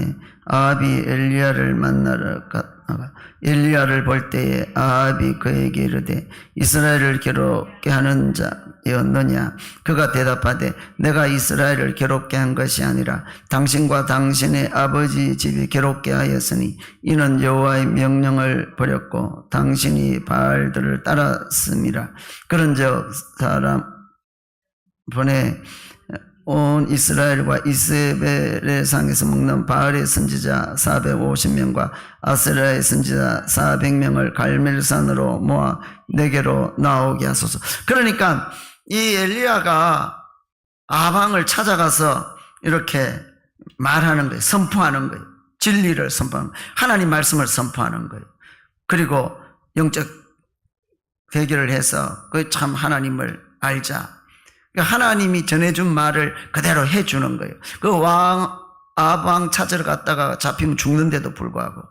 아합이 엘리야를 만나러 갔다가 엘리야를 볼 때에 아합이 그에게 이르되 이스라엘을 괴롭게 하는 자였느냐. 그가 대답하되 내가 이스라엘을 괴롭게 한 것이 아니라 당신과 당신의 아버지 집이 괴롭게 하였으니 이는 여호와의 명령을 버렸고 당신이 바알들을 따랐음이라. 그런즉 사람 보내 온 이스라엘과 이세벨의 상에서 먹는 바알의 선지자 450명과 아세라의 선지자 400명을 갈멜산으로 모아 내게로 나오게 하소서. 그러니까 이 엘리야가 아방을 찾아가서 이렇게 말하는 거예요. 선포하는 거예요. 진리를 선포하는 거예요. 하나님 말씀을 선포하는 거예요. 그리고 영적 대결을 해서 그 참 하나님을 알자. 하나님이 전해준 말을 그대로 해주는 거예요. 그 아방 찾으러 갔다가 잡히면 죽는데도 불구하고.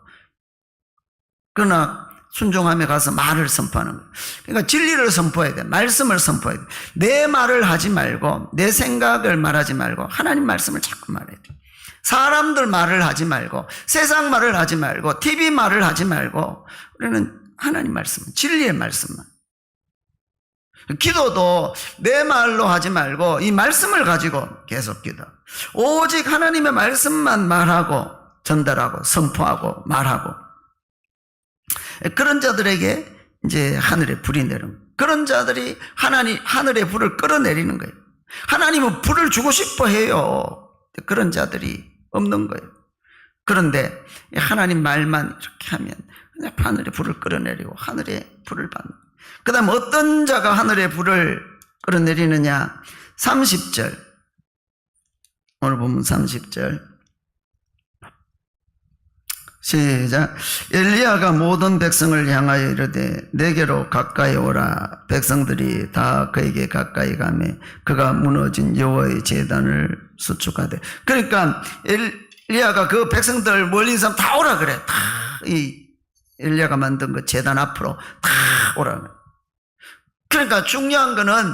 그러나 순종함에 가서 말을 선포하는 거예요. 그러니까 진리를 선포해야 돼. 말씀을 선포해야 돼. 내 말을 하지 말고 내 생각을 말하지 말고 하나님 말씀을 자꾸 말해야 돼. 사람들 말을 하지 말고 세상 말을 하지 말고 TV 말을 하지 말고 우리는 하나님 말씀, 진리의 말씀만. 기도도 내 말로 하지 말고 이 말씀을 가지고 계속 기도. 오직 하나님의 말씀만 말하고 전달하고 선포하고 말하고. 그런 자들에게 이제 하늘의 불이 내리는, 그런 자들이 하늘의 불을 끌어내리는 거예요. 하나님은 불을 주고 싶어 해요. 그런 자들이 없는 거예요. 그런데 하나님 말만 이렇게 하면 그냥 하늘의 불을 끌어내리고 하늘의 불을 받는. 그 다음 어떤 자가 하늘의 불을 끌어내리느냐. 30절, 오늘 보면 30절 시작. 엘리야가 모든 백성을 향하여 이르되 내게로 가까이 오라. 백성들이 다 그에게 가까이 가매 그가 무너진 여호와의 제단을 수축하되. 그러니까 엘리야가 그 백성들 멀리 있는 사람 다 오라 그래. 다 이 엘리야가 만든 그 제단 앞으로 다 오라 그래. 그러니까 중요한 거는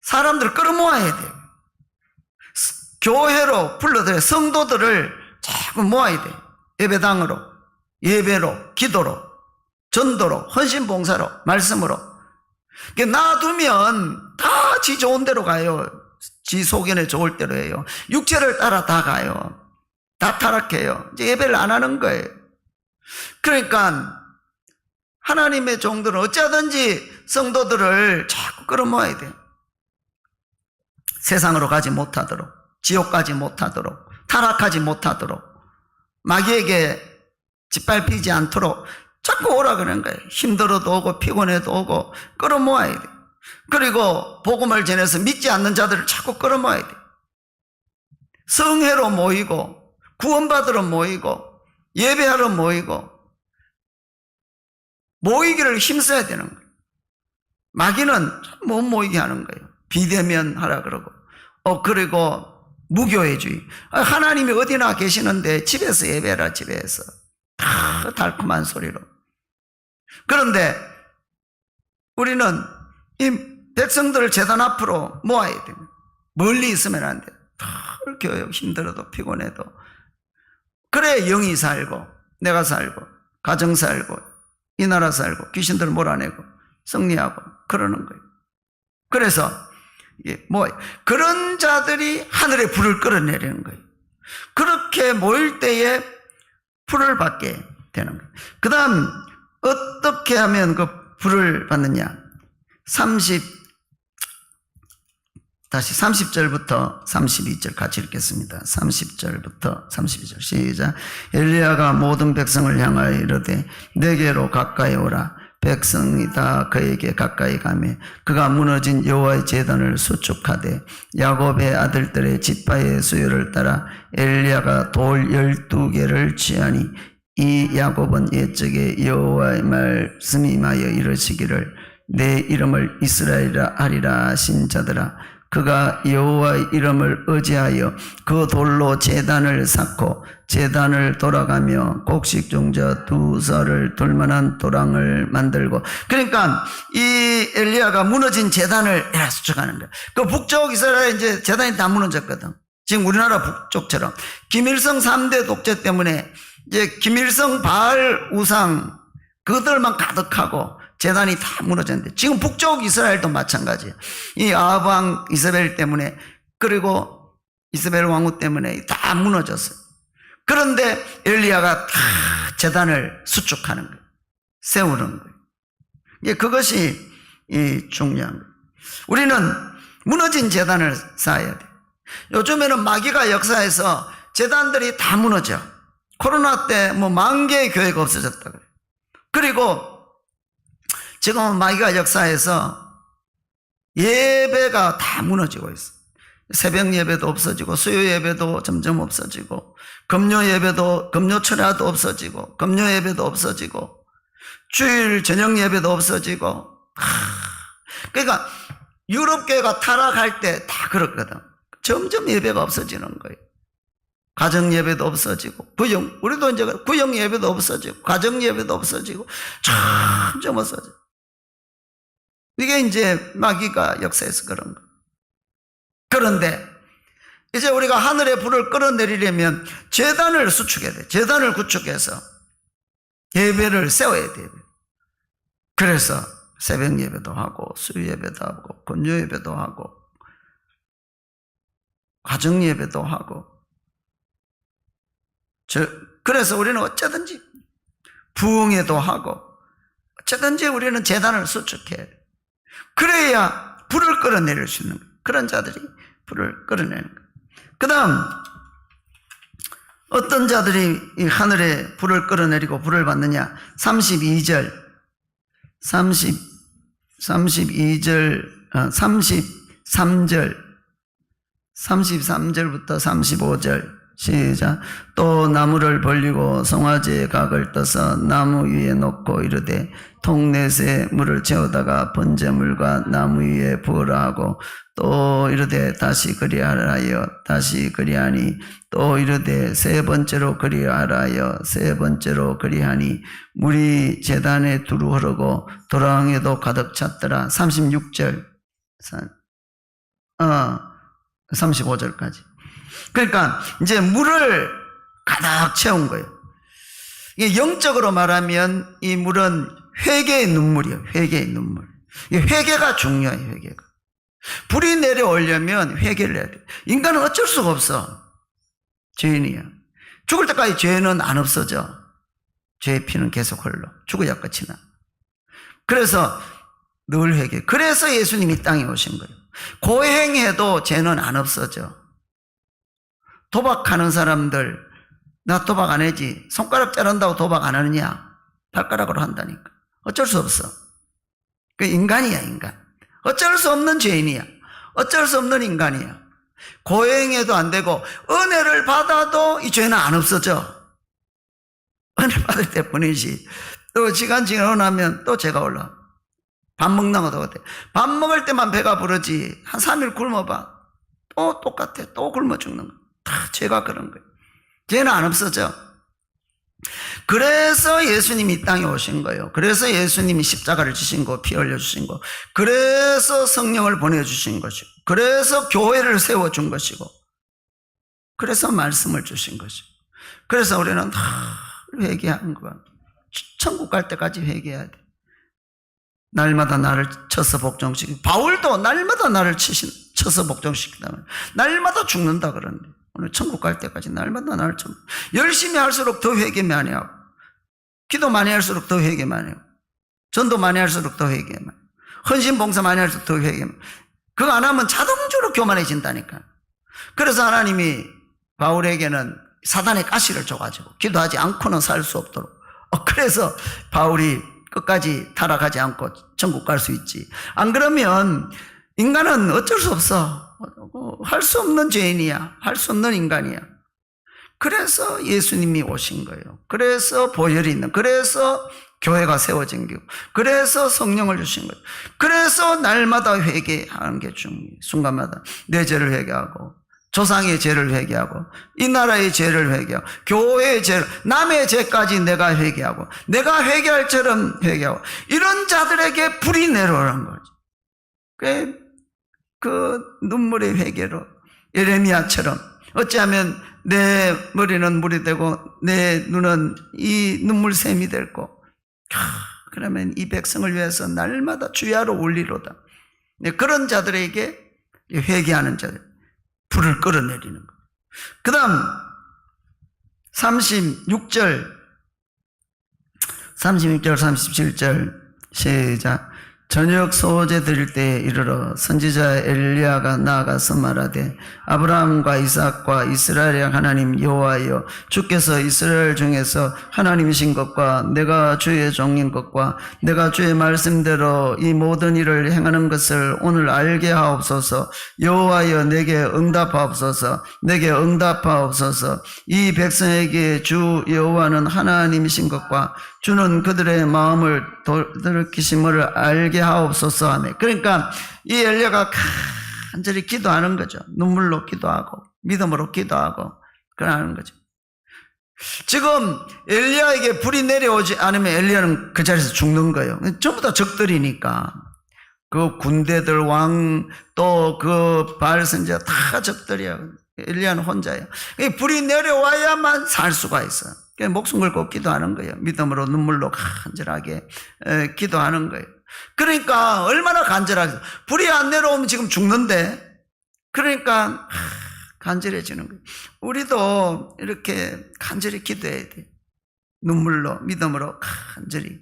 사람들을 끌어모아야 돼요. 교회로 불러들여 성도들을 자꾸 모아야 돼요. 예배당으로, 예배로, 기도로, 전도로, 헌신봉사로, 말씀으로. 놔두면 다 지 좋은 대로 가요. 지 속견에 좋을 대로 해요. 육체를 따라 다 가요. 다 타락해요. 이제 예배를 안 하는 거예요. 그러니까 하나님의 종들은 어찌하든지 성도들을 자꾸 끌어모아야 돼요. 세상으로 가지 못하도록, 지옥 가지 못하도록, 타락하지 못하도록, 마귀에게 짓밟히지 않도록 자꾸 오라 그러는 거예요. 힘들어도 오고 피곤해도 오고 끌어모아야 돼요. 그리고 복음을 전해서 믿지 않는 자들을 자꾸 끌어모아야 돼요. 성회로 모이고 구원받으러 모이고 예배하러 모이고 모이기를 힘써야 되는 거예요. 마귀는 못 모이게 하는 거예요. 비대면 하라 그러고 그리고 무교회주의. 하나님이 어디나 계시는데 집에서 예배해라. 집에서 다 달콤한 소리로. 그런데 우리는 이 백성들을 제단 앞으로 모아야 됩니다. 멀리 있으면 안 돼요. 교육 힘들어도 피곤해도. 그래 영이 살고 내가 살고 가정 살고 이 나라 살고 귀신들을 몰아내고 승리하고 그러는 거예요. 그래서 그런 자들이 하늘의 불을 끌어내리는 거예요. 그렇게 모일 때에 불을 받게 되는 거예요. 그 다음 어떻게 하면 그 불을 받느냐. 30절부터 32절 같이 읽겠습니다. 30절부터 32절 시작. 엘리야가 모든 백성을 향하여 이르되 내게로 가까이 오라. 백성이 다 그에게 가까이 가매 그가 무너진 여호와의 제단을 수축하되 야곱의 아들들의 지파의 수요를 따라 엘리야가 돌 12개를 취하니 이 야곱은 옛적에 여호와의 말씀이 임하여 이르시기를 내 이름을 이스라엘이라 하리라 하신 자들아, 그가 여호와의 이름을 의지하여 그 돌로 제단을 쌓고 제단을 돌아가며 곡식 종자 2설을 둘만한 도랑을 만들고. 그러니까 이 엘리야가 무너진 제단을 수축하는 거야. 그 북쪽 이스라엘에 이제 제단이 다 무너졌거든. 지금 우리나라 북쪽처럼 김일성 3대 독재 때문에 이제 김일성 바알 우상 그들만 가득하고 제단이 다 무너졌는데, 지금 북쪽 이스라엘도 마찬가지예요. 이 아합 왕 이세벨 때문에, 그리고 이세벨 왕후 때문에 다 무너졌어요. 그런데 엘리야가 다 제단을 수축하는 거예요. 세우는 거예요. 그것이 중요한 거예요. 우리는 무너진 제단을 쌓아야 돼요. 요즘에는 마귀가 역사에서 제단들이 다 무너져. 코로나 때 뭐 10,000개의 교회가 없어졌다 그래요. 그리고 지금 마귀가 역사에서 예배가 다 무너지고 있어. 새벽 예배도 없어지고, 수요 예배도 점점 없어지고, 금요 예배도, 금요 철야도 없어지고, 금요 예배도 없어지고, 주일 저녁 예배도 없어지고. 그러니까 유럽교회가 타락할 때 다 그렇거든. 점점 예배가 없어지는 거예요. 가정 예배도 없어지고, 우리도 이제 구역 예배도 없어지고, 가정 예배도 없어지고, 점점 없어져. 이게 이제 마귀가 역사에서 그런 거. 그런데 이제 우리가 하늘의 불을 끌어내리려면 제단을 수축해야 돼. 제단을 구축해서 예배를 세워야 돼. 그래서 새벽 예배도 하고, 수요 예배도 하고, 금요 예배도 하고, 가정 예배도 하고. 그래서 우리는 어쩌든지 부흥회도 하고, 어쩌든지 우리는 제단을 수축해야 돼. 그래야 불을 끌어내릴 수 있는 거예요. 그런 자들이 불을 끌어내는 거예요. 그 다음, 어떤 자들이 이 하늘에 불을 끌어내리고 불을 받느냐? 33절부터 35절 시작. 또 나무를 벌리고 송아지의 각을 떠서 나무 위에 놓고 이르되 통넷에 물을 채우다가 번제물과 나무 위에 부으라 하고, 또 이르되 다시 그리하여 다시 그리하니, 또 이르되 세 번째로 그리하여 세 번째로 그리하니 물이 제단에 두루 흐르고 도랑에도 가득 찼더라. 36절 35절까지. 그러니까 이제 물을 가득 채운 거예요. 이게 영적으로 말하면 이 물은 회개의 눈물이에요. 회개의 눈물. 회개가 중요해요. 회개가. 불이 내려오려면 회개를 해야 돼요. 인간은 어쩔 수가 없어. 죄인이야. 죽을 때까지 죄는 안 없어져. 죄의 피는 계속 흘러. 죽어야 끝이 나. 그래서 늘 회개. 그래서 예수님이 땅에 오신 거예요. 고행해도 죄는 안 없어져. 도박하는 사람들, 나 도박 안 하지. 손가락 자른다고 도박 안 하느냐? 발가락으로 한다니까. 어쩔 수 없어. 그 인간이야, 인간. 어쩔 수 없는 죄인이야. 어쩔 수 없는 인간이야. 고행해도 안 되고, 은혜를 받아도 이 죄는 안 없어져. 은혜 받을 때 뿐이지. 또 시간 지나고 나면 또 죄가 올라. 밥 먹나보다 같아. 밥 먹을 때만 배가 부르지. 한 3일 굶어봐. 또 똑같아. 또 굶어 죽는 거야. 다 죄가 그런 거예요. 죄는 안 없어져. 그래서 예수님이 땅에 오신 거예요. 그래서 예수님이 십자가를 지신 거, 피 흘려주신 거. 그래서 성령을 보내주신 것이고, 그래서 교회를 세워준 것이고, 그래서 말씀을 주신 것이고. 그래서 우리는 다 회개하는 거야. 천국 갈 때까지 회개해야 돼. 날마다 나를 쳐서 복종시키고, 바울도 날마다 나를 쳐서 복종시키다. 날마다 죽는다 그러는데, 오늘 천국 갈 때까지 날마다 나를 쳐. 열심히 할수록 더 회개 많이 하고, 기도 많이 할수록 더 회개 많이 하고, 전도 많이 할수록 더 회개 많이 하고, 헌신 봉사 많이 할수록 더 회개 많이 하고. 그거 안 하면 자동적으로 교만해진다니까. 그래서 하나님이 바울에게는 사단의 가시를 줘가지고 기도하지 않고는 살 수 없도록. 그래서 바울이 끝까지 타락하지 않고 천국 갈 수 있지. 안 그러면 인간은 어쩔 수 없어. 할 수 없는 죄인이야. 할 수 없는 인간이야. 그래서 예수님이 오신 거예요. 그래서 보혈이 있는, 그래서 교회가 세워진 거고, 그래서 성령을 주신 거예요. 그래서 날마다 회개하는 게 중요해요. 순간마다 내 죄를 회개하고, 조상의 죄를 회개하고, 이 나라의 죄를 회개하고, 교회의 죄를, 남의 죄까지 내가 회개하고, 내가 회개할 처럼 회개하고, 이런 자들에게 불이 내려오는 거죠. 그 눈물의 회개로 예레미야처럼, 어찌하면 내 머리는 물이 되고 내 눈은 이 눈물샘이 되고, 그러면 이 백성을 위해서 날마다 주야로 울리로다. 그런 자들에게, 회개하는 자들, 불을 끌어내리는 거예요. 그 다음 36절 37절 시작. 저녁 소제 드릴 때에 이르러 선지자 엘리야가 나아가서 말하되 아브라함과 이삭과 이스라엘의 하나님 여호와여, 주께서 이스라엘 중에서 하나님이신 것과 내가 주의 종인 것과 내가 주의 말씀대로 이 모든 일을 행하는 것을 오늘 알게 하옵소서. 여호와여, 내게 응답하옵소서. 내게 응답하옵소서. 이 백성에게 주 여호와는 하나님이신 것과 주는 그들의 마음을 돌이키심을 알게 하옵소서 하며. 그러니까 이 엘리야가 간절히 기도하는 거죠. 눈물로 기도하고 믿음으로 기도하고 그러는 거죠. 지금 엘리야에게 불이 내려오지 않으면 엘리야는 그 자리에서 죽는 거예요. 전부 다 적들이니까. 그 군대들, 왕, 또 그 바알 선지자 다 적들이야. 엘리야는 혼자예요. 불이 내려와야만 살 수가 있어요. 목숨 걸고 기도하는 거예요. 믿음으로 눈물로 간절하게 기도하는 거예요. 그러니까 얼마나 간절하게, 불이 안 내려오면 지금 죽는데, 그러니까 간절해지는 거예요. 우리도 이렇게 간절히 기도해야 돼요. 눈물로, 믿음으로 간절히.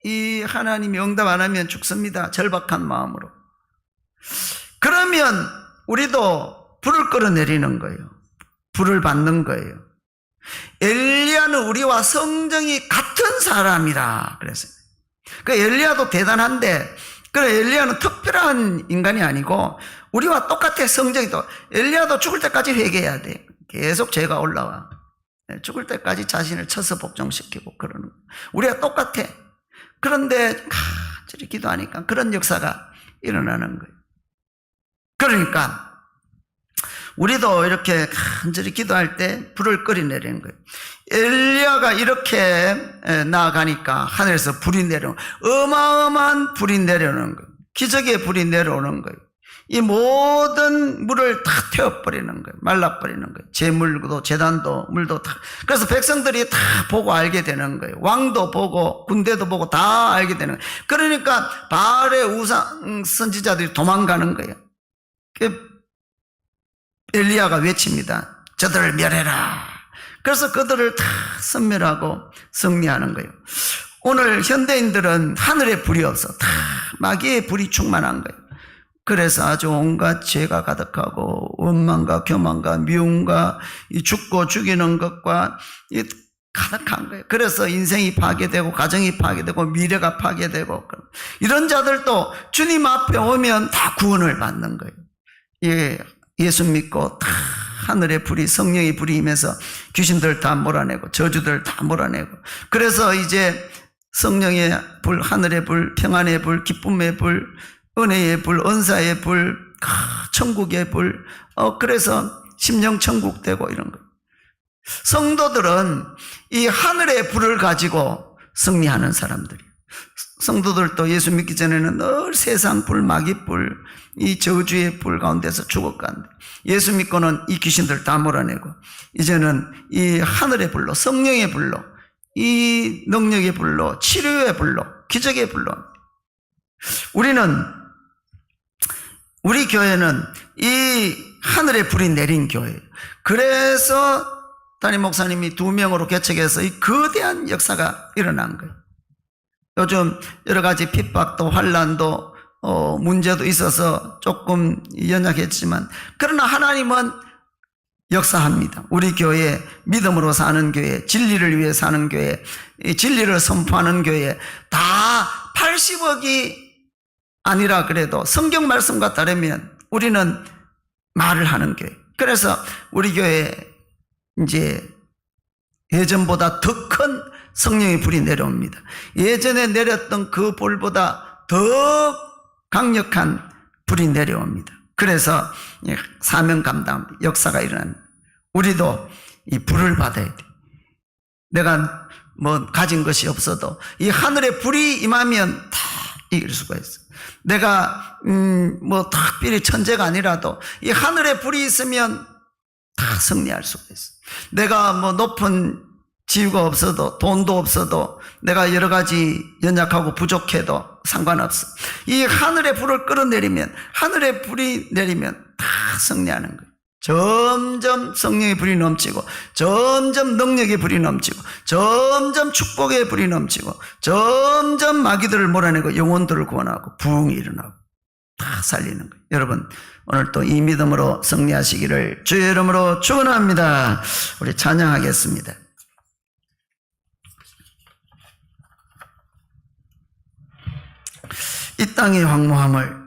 이 하나님이 응답 안 하면 죽습니다. 절박한 마음으로. 그러면 우리도 불을 끌어내리는 거예요. 불을 받는 거예요. 엘리야는 우리와 성정이 같은 사람이라 그랬어요. 그 엘리야도 대단한데, 그 엘리야는 특별한 인간이 아니고 우리와 똑같아. 성정이 또 엘리야도 죽을 때까지 회개해야 돼. 계속 죄가 올라와. 죽을 때까지 자신을 쳐서 복종시키고 그러는 거예요. 우리가 똑같아. 그런데 간절히 기도하니까 그런 역사가 일어나는 거예요. 그러니까 우리도 이렇게 간절히 기도할 때 불을 끌어내리는 거예요. 엘리야가 이렇게 나아가니까 하늘에서 불이 내려오는, 어마어마한 불이 내려오는 거예요. 기적의 불이 내려오는 거예요. 이 모든 물을 다 태워버리는 거예요. 말라버리는 거예요. 제물도, 제단도, 물도 다. 그래서 백성들이 다 보고 알게 되는 거예요. 왕도 보고 군대도 보고 다 알게 되는 거예요. 그러니까 바알의 우상 선지자들이 도망가는 거예요. 엘리야가 외칩니다. 저들을 멸해라. 그래서 그들을 다 섬멸하고 승리하는 거예요. 오늘 현대인들은 하늘에 불이 없어. 다 마귀의 불이 충만한 거예요. 그래서 아주 온갖 죄가 가득하고 원망과 교만과 미움과 이 죽고 죽이는 것과 이 가득한 거예요. 그래서 인생이 파괴되고 가정이 파괴되고 미래가 파괴되고, 이런 자들도 주님 앞에 오면 다 구원을 받는 거예요. 예. 예수 믿고 다 하늘의 불이, 성령의 불이 임해서 귀신들 다 몰아내고 저주들 다 몰아내고, 그래서 이제 성령의 불, 하늘의 불, 평안의 불, 기쁨의 불, 은혜의 불, 은사의 불, 천국의 불, 그래서 심령 천국 되고 이런 거. 성도들은 이 하늘의 불을 가지고 승리하는 사람들이에요. 성도들도 예수 믿기 전에는 늘 세상 불, 마귀 불, 이 저주의 불 가운데서 죽어간다. 예수 믿고는 이 귀신들 다 몰아내고, 이제는 이 하늘의 불로, 성령의 불로, 이 능력의 불로, 치료의 불로, 기적의 불로. 우리 교회는 이 하늘의 불이 내린 교회예요. 그래서 담임 목사님이 2명으로 개척해서 이 거대한 역사가 일어난 거예요. 요즘 여러 가지 핍박도 환난도 문제도 있어서 조금 연약했지만, 그러나 하나님은 역사합니다. 우리 교회, 믿음으로 사는 교회, 진리를 위해 사는 교회, 진리를 선포하는 교회, 다 80억이 아니라 그래도 성경 말씀과 따르면 우리는 말을 하는 교회. 그래서 우리 교회 이제 예전보다 더 큰 성령의 불이 내려옵니다. 예전에 내렸던 그 불보다 더 강력한 불이 내려옵니다. 그래서 사명 감당 역사가 일어납니다. 우리도 이 불을 받아야 돼. 내가 뭐 가진 것이 없어도 이 하늘의 불이 임하면 다 이길 수가 있어. 내가 뭐 특별히 천재가 아니라도 이 하늘의 불이 있으면 다 승리할 수가 있어. 내가 뭐 높은 지위가 없어도, 돈도 없어도, 내가 여러 가지 연약하고 부족해도 상관없어. 이 하늘의 불을 끌어내리면, 하늘의 불이 내리면 다 승리하는 거예요. 점점 성령의 불이 넘치고, 점점 능력의 불이 넘치고, 점점 축복의 불이 넘치고, 점점 마귀들을 몰아내고 영혼들을 구원하고 부흥이 일어나고 다 살리는 거예요. 여러분, 오늘 또 이 믿음으로 승리하시기를 주의 이름으로 축원합니다. 우리 찬양하겠습니다. 이 땅의 황무함을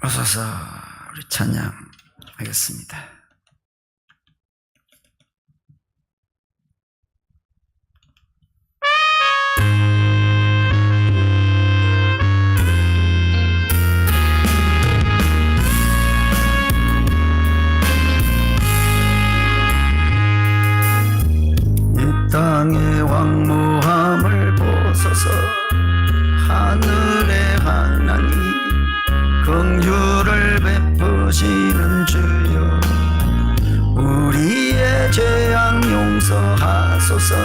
오소서. 우리 찬양하겠습니다. 이 땅의 황무함을 보소서. 하늘의 하나님 긍휼을 베푸시는 주여, 우리의 죄악 용서하소서.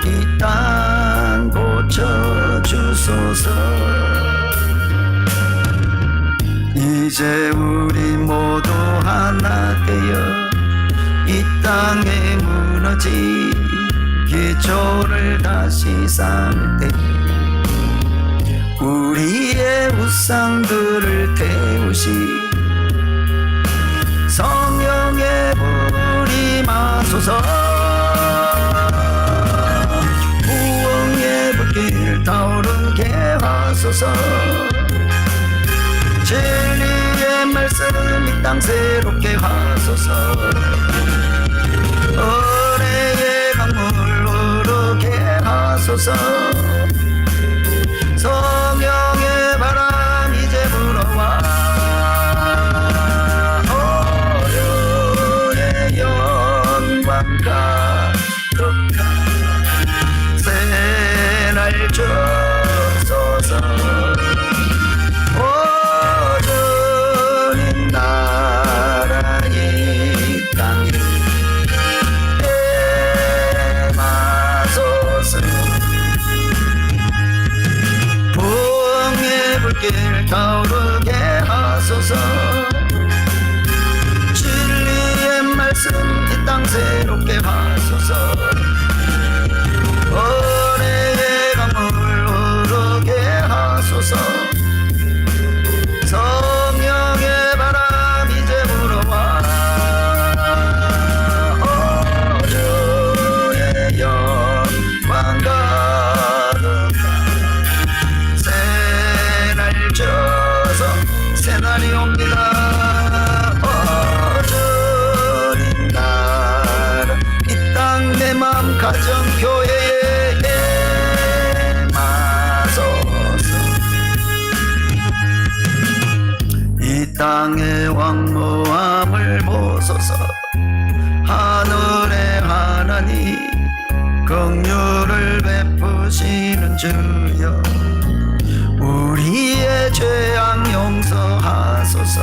이 땅 고쳐주소서. 이제 우리 모두 하나 되어 이 땅에 무너진 기초를 다시 쌓을 때 우리의 우상들을 태우시 성령의 불이 마소서. 부흥의 불길 타오르게 하소서. 진리의 말씀 이 땅 새롭게 하소서. 은혜의 강물 흐르게 하소서. 성령의 바람 이제 불어와 오유의 영광 가득한 새날 주소서. 오주님 나라 이 땅에 임하소서. 불길 타오르게 하소서. 진리의 말씀 이 땅 새롭게 하소서. 은혜의 강물 흐르게 하소서. 성령의 바람 이제 불어와 오주의 영광 가득한 새날이 옵니다. 주님 나라 이 땅 내 맘 가정 교회에 임하소서. 이 땅의 황무함을 보소서. 하늘의 하나님 긍휼을 베푸시는 주여, 우리의 죄악 용서하소서.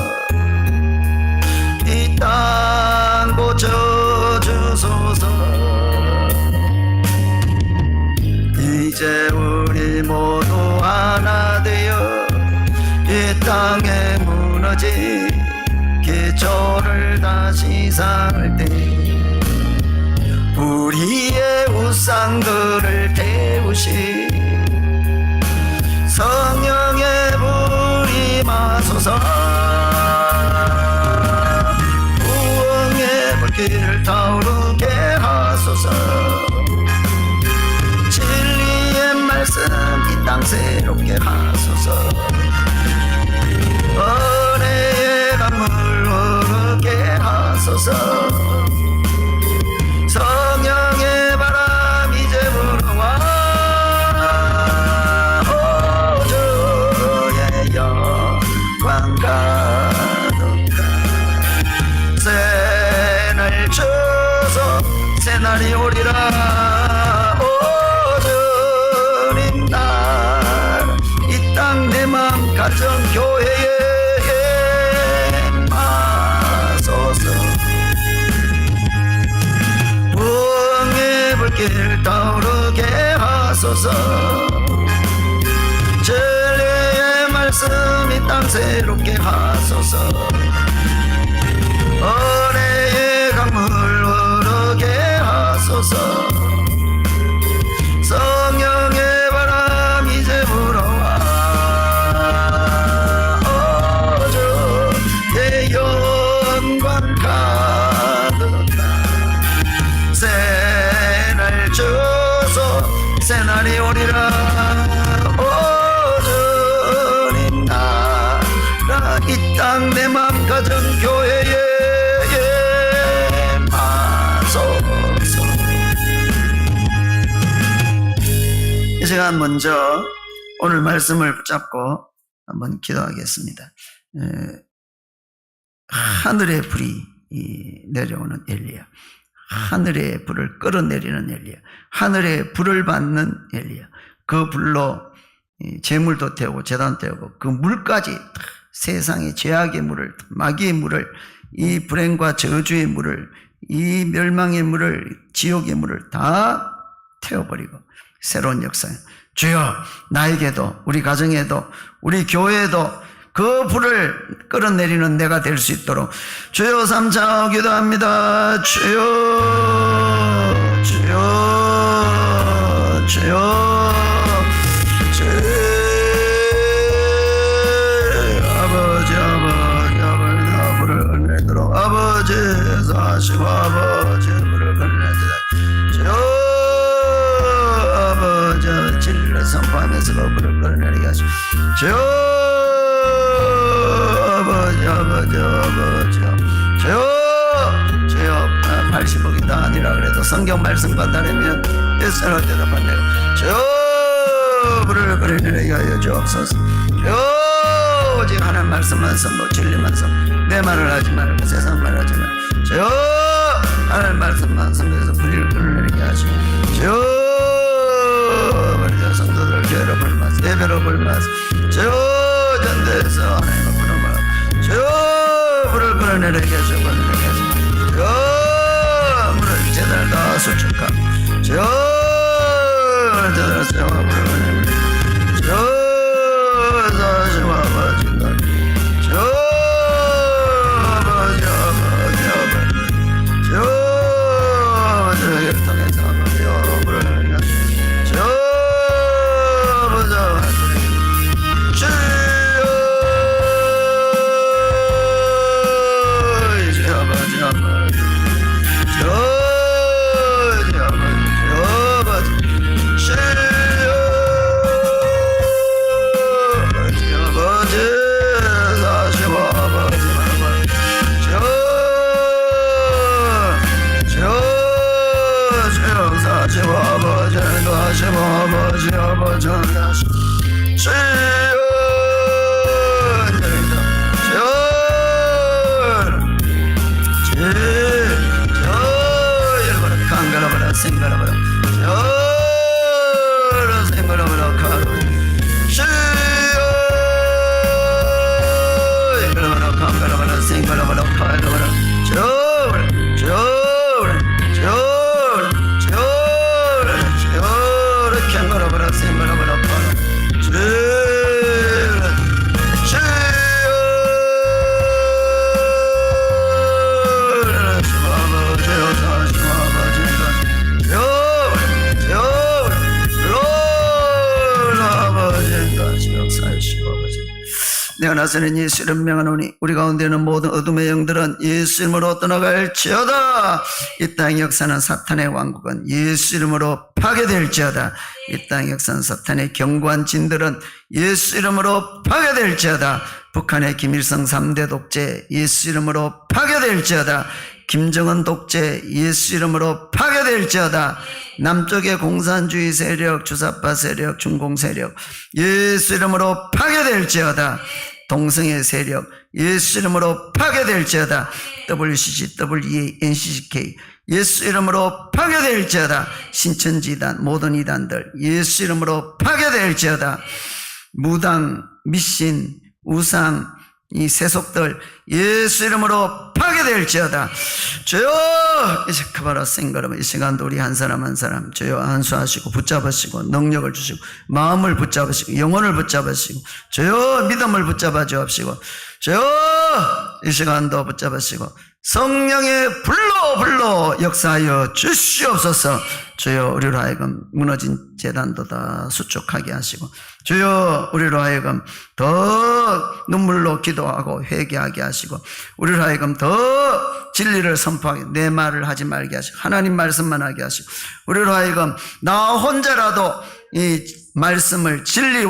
이 땅 고쳐주소서. 이제 우리 모두 하나 되어 이 땅에 무너진 기초를 다시 쌓을 때 우리의 우상들을 태우시 성령의 불이 마소서. 부흥의 불길 타오르게 하소서. 진리의 말씀 이 땅 새롭게 하소서. 은혜의 강물 흐르게 하소서. 하소서. 성령의 바람 이제 불어와 주의 영광 가득한 새날 주소. 새날이 오리라. 오 주님 나라 이 땅 내 맘 가정 교회에 마소서. 부흥의 불길 타오르게 하소서. 진리의 말씀이 땅 새롭게 하소서. 은혜의 강물 흐르게 하소서. 성령의 바람 이제 불어와 주의 영광 가득한 새날 주소. 새날이 오리라. 오 주님 나라 이 땅 내 맘 가정 교회에 마소서. 이 시간 먼저 오늘 말씀을 붙잡고 한번 기도하겠습니다. 하늘의 불이 내려오는 엘리야, 하늘의 불을 끌어내리는 엘리야, 하늘의 불을 받는 엘리야. 그 불로 재물도 태우고 제단 태우고 그 물까지, 세상의 죄악의 물을, 마귀의 물을, 이 불행과 저주의 물을, 이 멸망의 물을, 지옥의 물을 다 태워버리고 새로운 역사. 주여, 나에게도, 우리 가정에도, 우리 교회에도 그 불을 끌어내리는 내가 될 수 있도록 주여 삼창하고 기도합니다. 주여, 주여, 주여, 아버지, 아버지, 아버지, 불을 끌어내도록 아버지 사시고 아버지 불을 끌어내도록 주여, 아버지 진리를 선포하면서 불을 끌어내리게 하시고 주여, 아버지, 아버지, 아버지, 주여, 주여. 80억이 다 아니라 그래도 성경 말씀과 다르면 예수를 대답하네요. 주여, 불을 끌어내리게 하여 주옵소서. 주여, 오직 하나님 말씀만 선포, 진리만 선포, 내 말을 하지 말고 세상 말 하지 말고 주여, 하나님 말씀만 선포해서 불을 끌어내리게 하시고 주여, 우리 성도들 교회로 불마서 예배로 불마서 주여, 전도에서 하나님을 부르마 주여, 불을 끌어내리게 하시고 끌어내리게 하시고 주여, 물을 제대로 다 수축하고 주여, 제대로 세워 불을 끌어내리게 주여, 다시고 아버지 주여, 아버지, 아버지, 아버지 주여, 아버지를 통해서 아버지 불을 끌어내리게 주여, 아버지, 아버지 주여, 이제 아버지, 아버지 주여, 이제 아버지, 아버지 주여, 아버지 사시고 아버지 주여, 주여, 주여 사시고 아버지 사시고 아버지, 아버지 사시고 주여, 주여, 주여, 열바라 강가라바라 생가라바라 주여, 생가라바라 가루 주여, 열바라 강가라바라 생가라바라 가루바라 주여, 주여, 주여, 주여, 주여, 캔가라바라 생가라바라 가루 주여, 내어나서는 예수 이름 명하노니 우리 가운데 있는 모든 어둠의 영들은 예수 이름으로 떠나갈지어다. 이 땅의 역사는 사탄의 왕국은 예수 이름으로 파괴될지어다. 이 땅의 역사는 사탄의 견고한 진들은 예수 이름으로 파괴될지어다. 북한의 김일성 3대 독재 예수 이름으로 파괴될지어다. 김정은 독재 예수 이름으로 파괴될지어다. 남쪽의 공산주의 세력, 주사파 세력, 중공 세력 예수 이름으로 파괴될지어다. 동성애 세력 예수 이름으로 파괴될지어다. WCC, WEA, NCCK 예수 이름으로 파괴될지어다. 신천지단 모든 이단들 예수 이름으로 파괴될지어다. 무당, 미신, 우상 이 세속들 예수 이름으로 파괴될지어다. 주여 이제 그바라 생각하면 이 시간도 우리 한 사람 한 사람 주여 안수하시고 붙잡으시고 능력을 주시고 마음을 붙잡으시고 영혼을 붙잡으시고 주여 믿음을 붙잡아 주옵시고 주여 이 시간도 붙잡으시고 성령의 불로 역사하여 주시옵소서. 주여 우리로 하여금 무너진 재단도 다 수축하게 하시고 주여 우리로 하여금 더 눈물로 기도하고 회개하게 하시고 우리로 하여금 더 진리를 선포하게 내 말을 하지 말게 하시고 하나님 말씀만 하게 하시고 우리로 하여금 나 혼자라도 이 말씀을 진리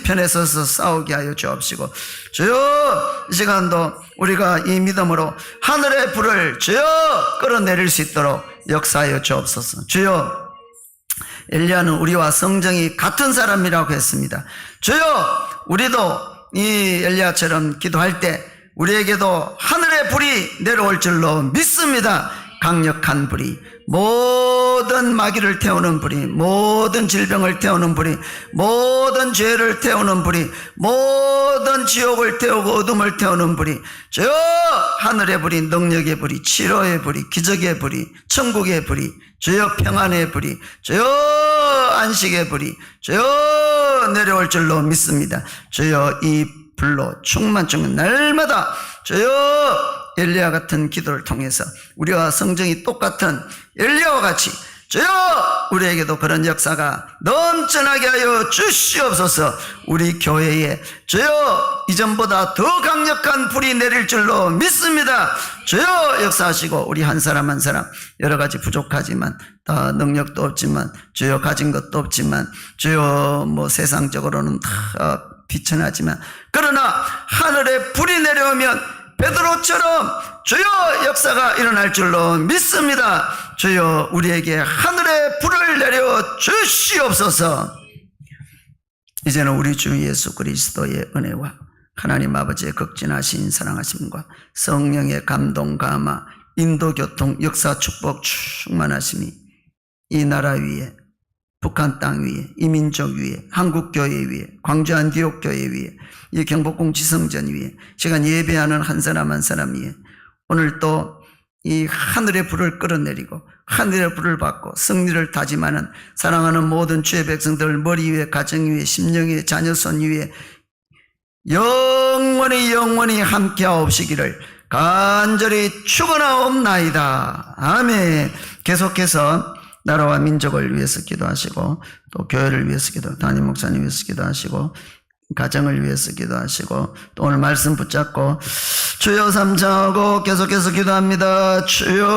편에 서서 싸우게 하여 주옵시고 주여 이 시간도 우리가 이 믿음으로 하늘의 불을 주여 끌어내릴 수 있도록 역사하여 주옵소서. 주여 엘리야는 우리와 성정이 같은 사람이라고 했습니다. 주여 우리도 이 엘리야처럼 기도할 때 우리에게도 하늘의 불이 내려올 줄로 믿습니다. 강력한 불이 모든 마귀를 태우는 불이 모든 질병을 태우는 불이 모든 죄를 태우는 불이 모든 지옥을 태우고 어둠을 태우는 불이 주여 하늘의 불이 능력의 불이 치료의 불이 기적의 불이 천국의 불이 주여 평안의 불이 주여 안식의 불이 주여 내려올 줄로 믿습니다. 주여 이 불로 충만 날마다 주여 엘리야 같은 기도를 통해서 우리와 성정이 똑같은 엘리야와 같이 주여 우리에게도 그런 역사가 넘쳐나게 하여 주시옵소서. 우리 교회에 주여 이전보다 더 강력한 불이 내릴 줄로 믿습니다. 주여 역사하시고 우리 한 사람 한 사람 여러 가지 부족하지만 다 능력도 없지만 주여 가진 것도 없지만 주여 뭐 세상적으로는 다 비천하지만 그러나 하늘에 불이 내려오면 베드로처럼 주여 역사가 일어날 줄로 믿습니다. 주여 우리에게 하늘의 불을 내려 주시옵소서. 이제는 우리 주 예수 그리스도의 은혜와 하나님 아버지의 극진하신 사랑하심과 성령의 감동 감화 인도 교통 역사 축복 충만하심이 이 나라 위에 북한 땅 위에 이 민족 위에 한국교회 위에 광주 안디옥교회 위에 이 경복궁 지성전 위에 시간 예배하는 한 사람 한 사람 위에 오늘 또 이 하늘의 불을 끌어내리고 하늘의 불을 받고 승리를 다짐하는 사랑하는 모든 주의 백성들 머리 위에 가정 위에 심령 위에 자녀손 위에 영원히 함께하옵시기를 간절히 축원하옵나이다. 아멘. 계속해서 나라와 민족을 위해서 기도하시고 또 교회를 위해서 담임 목사님 위해서 기도하시고 가정을 위해서 기도하시고 또 오늘 말씀 붙잡고 주여 삼창하고 계속해서 기도합니다. 주여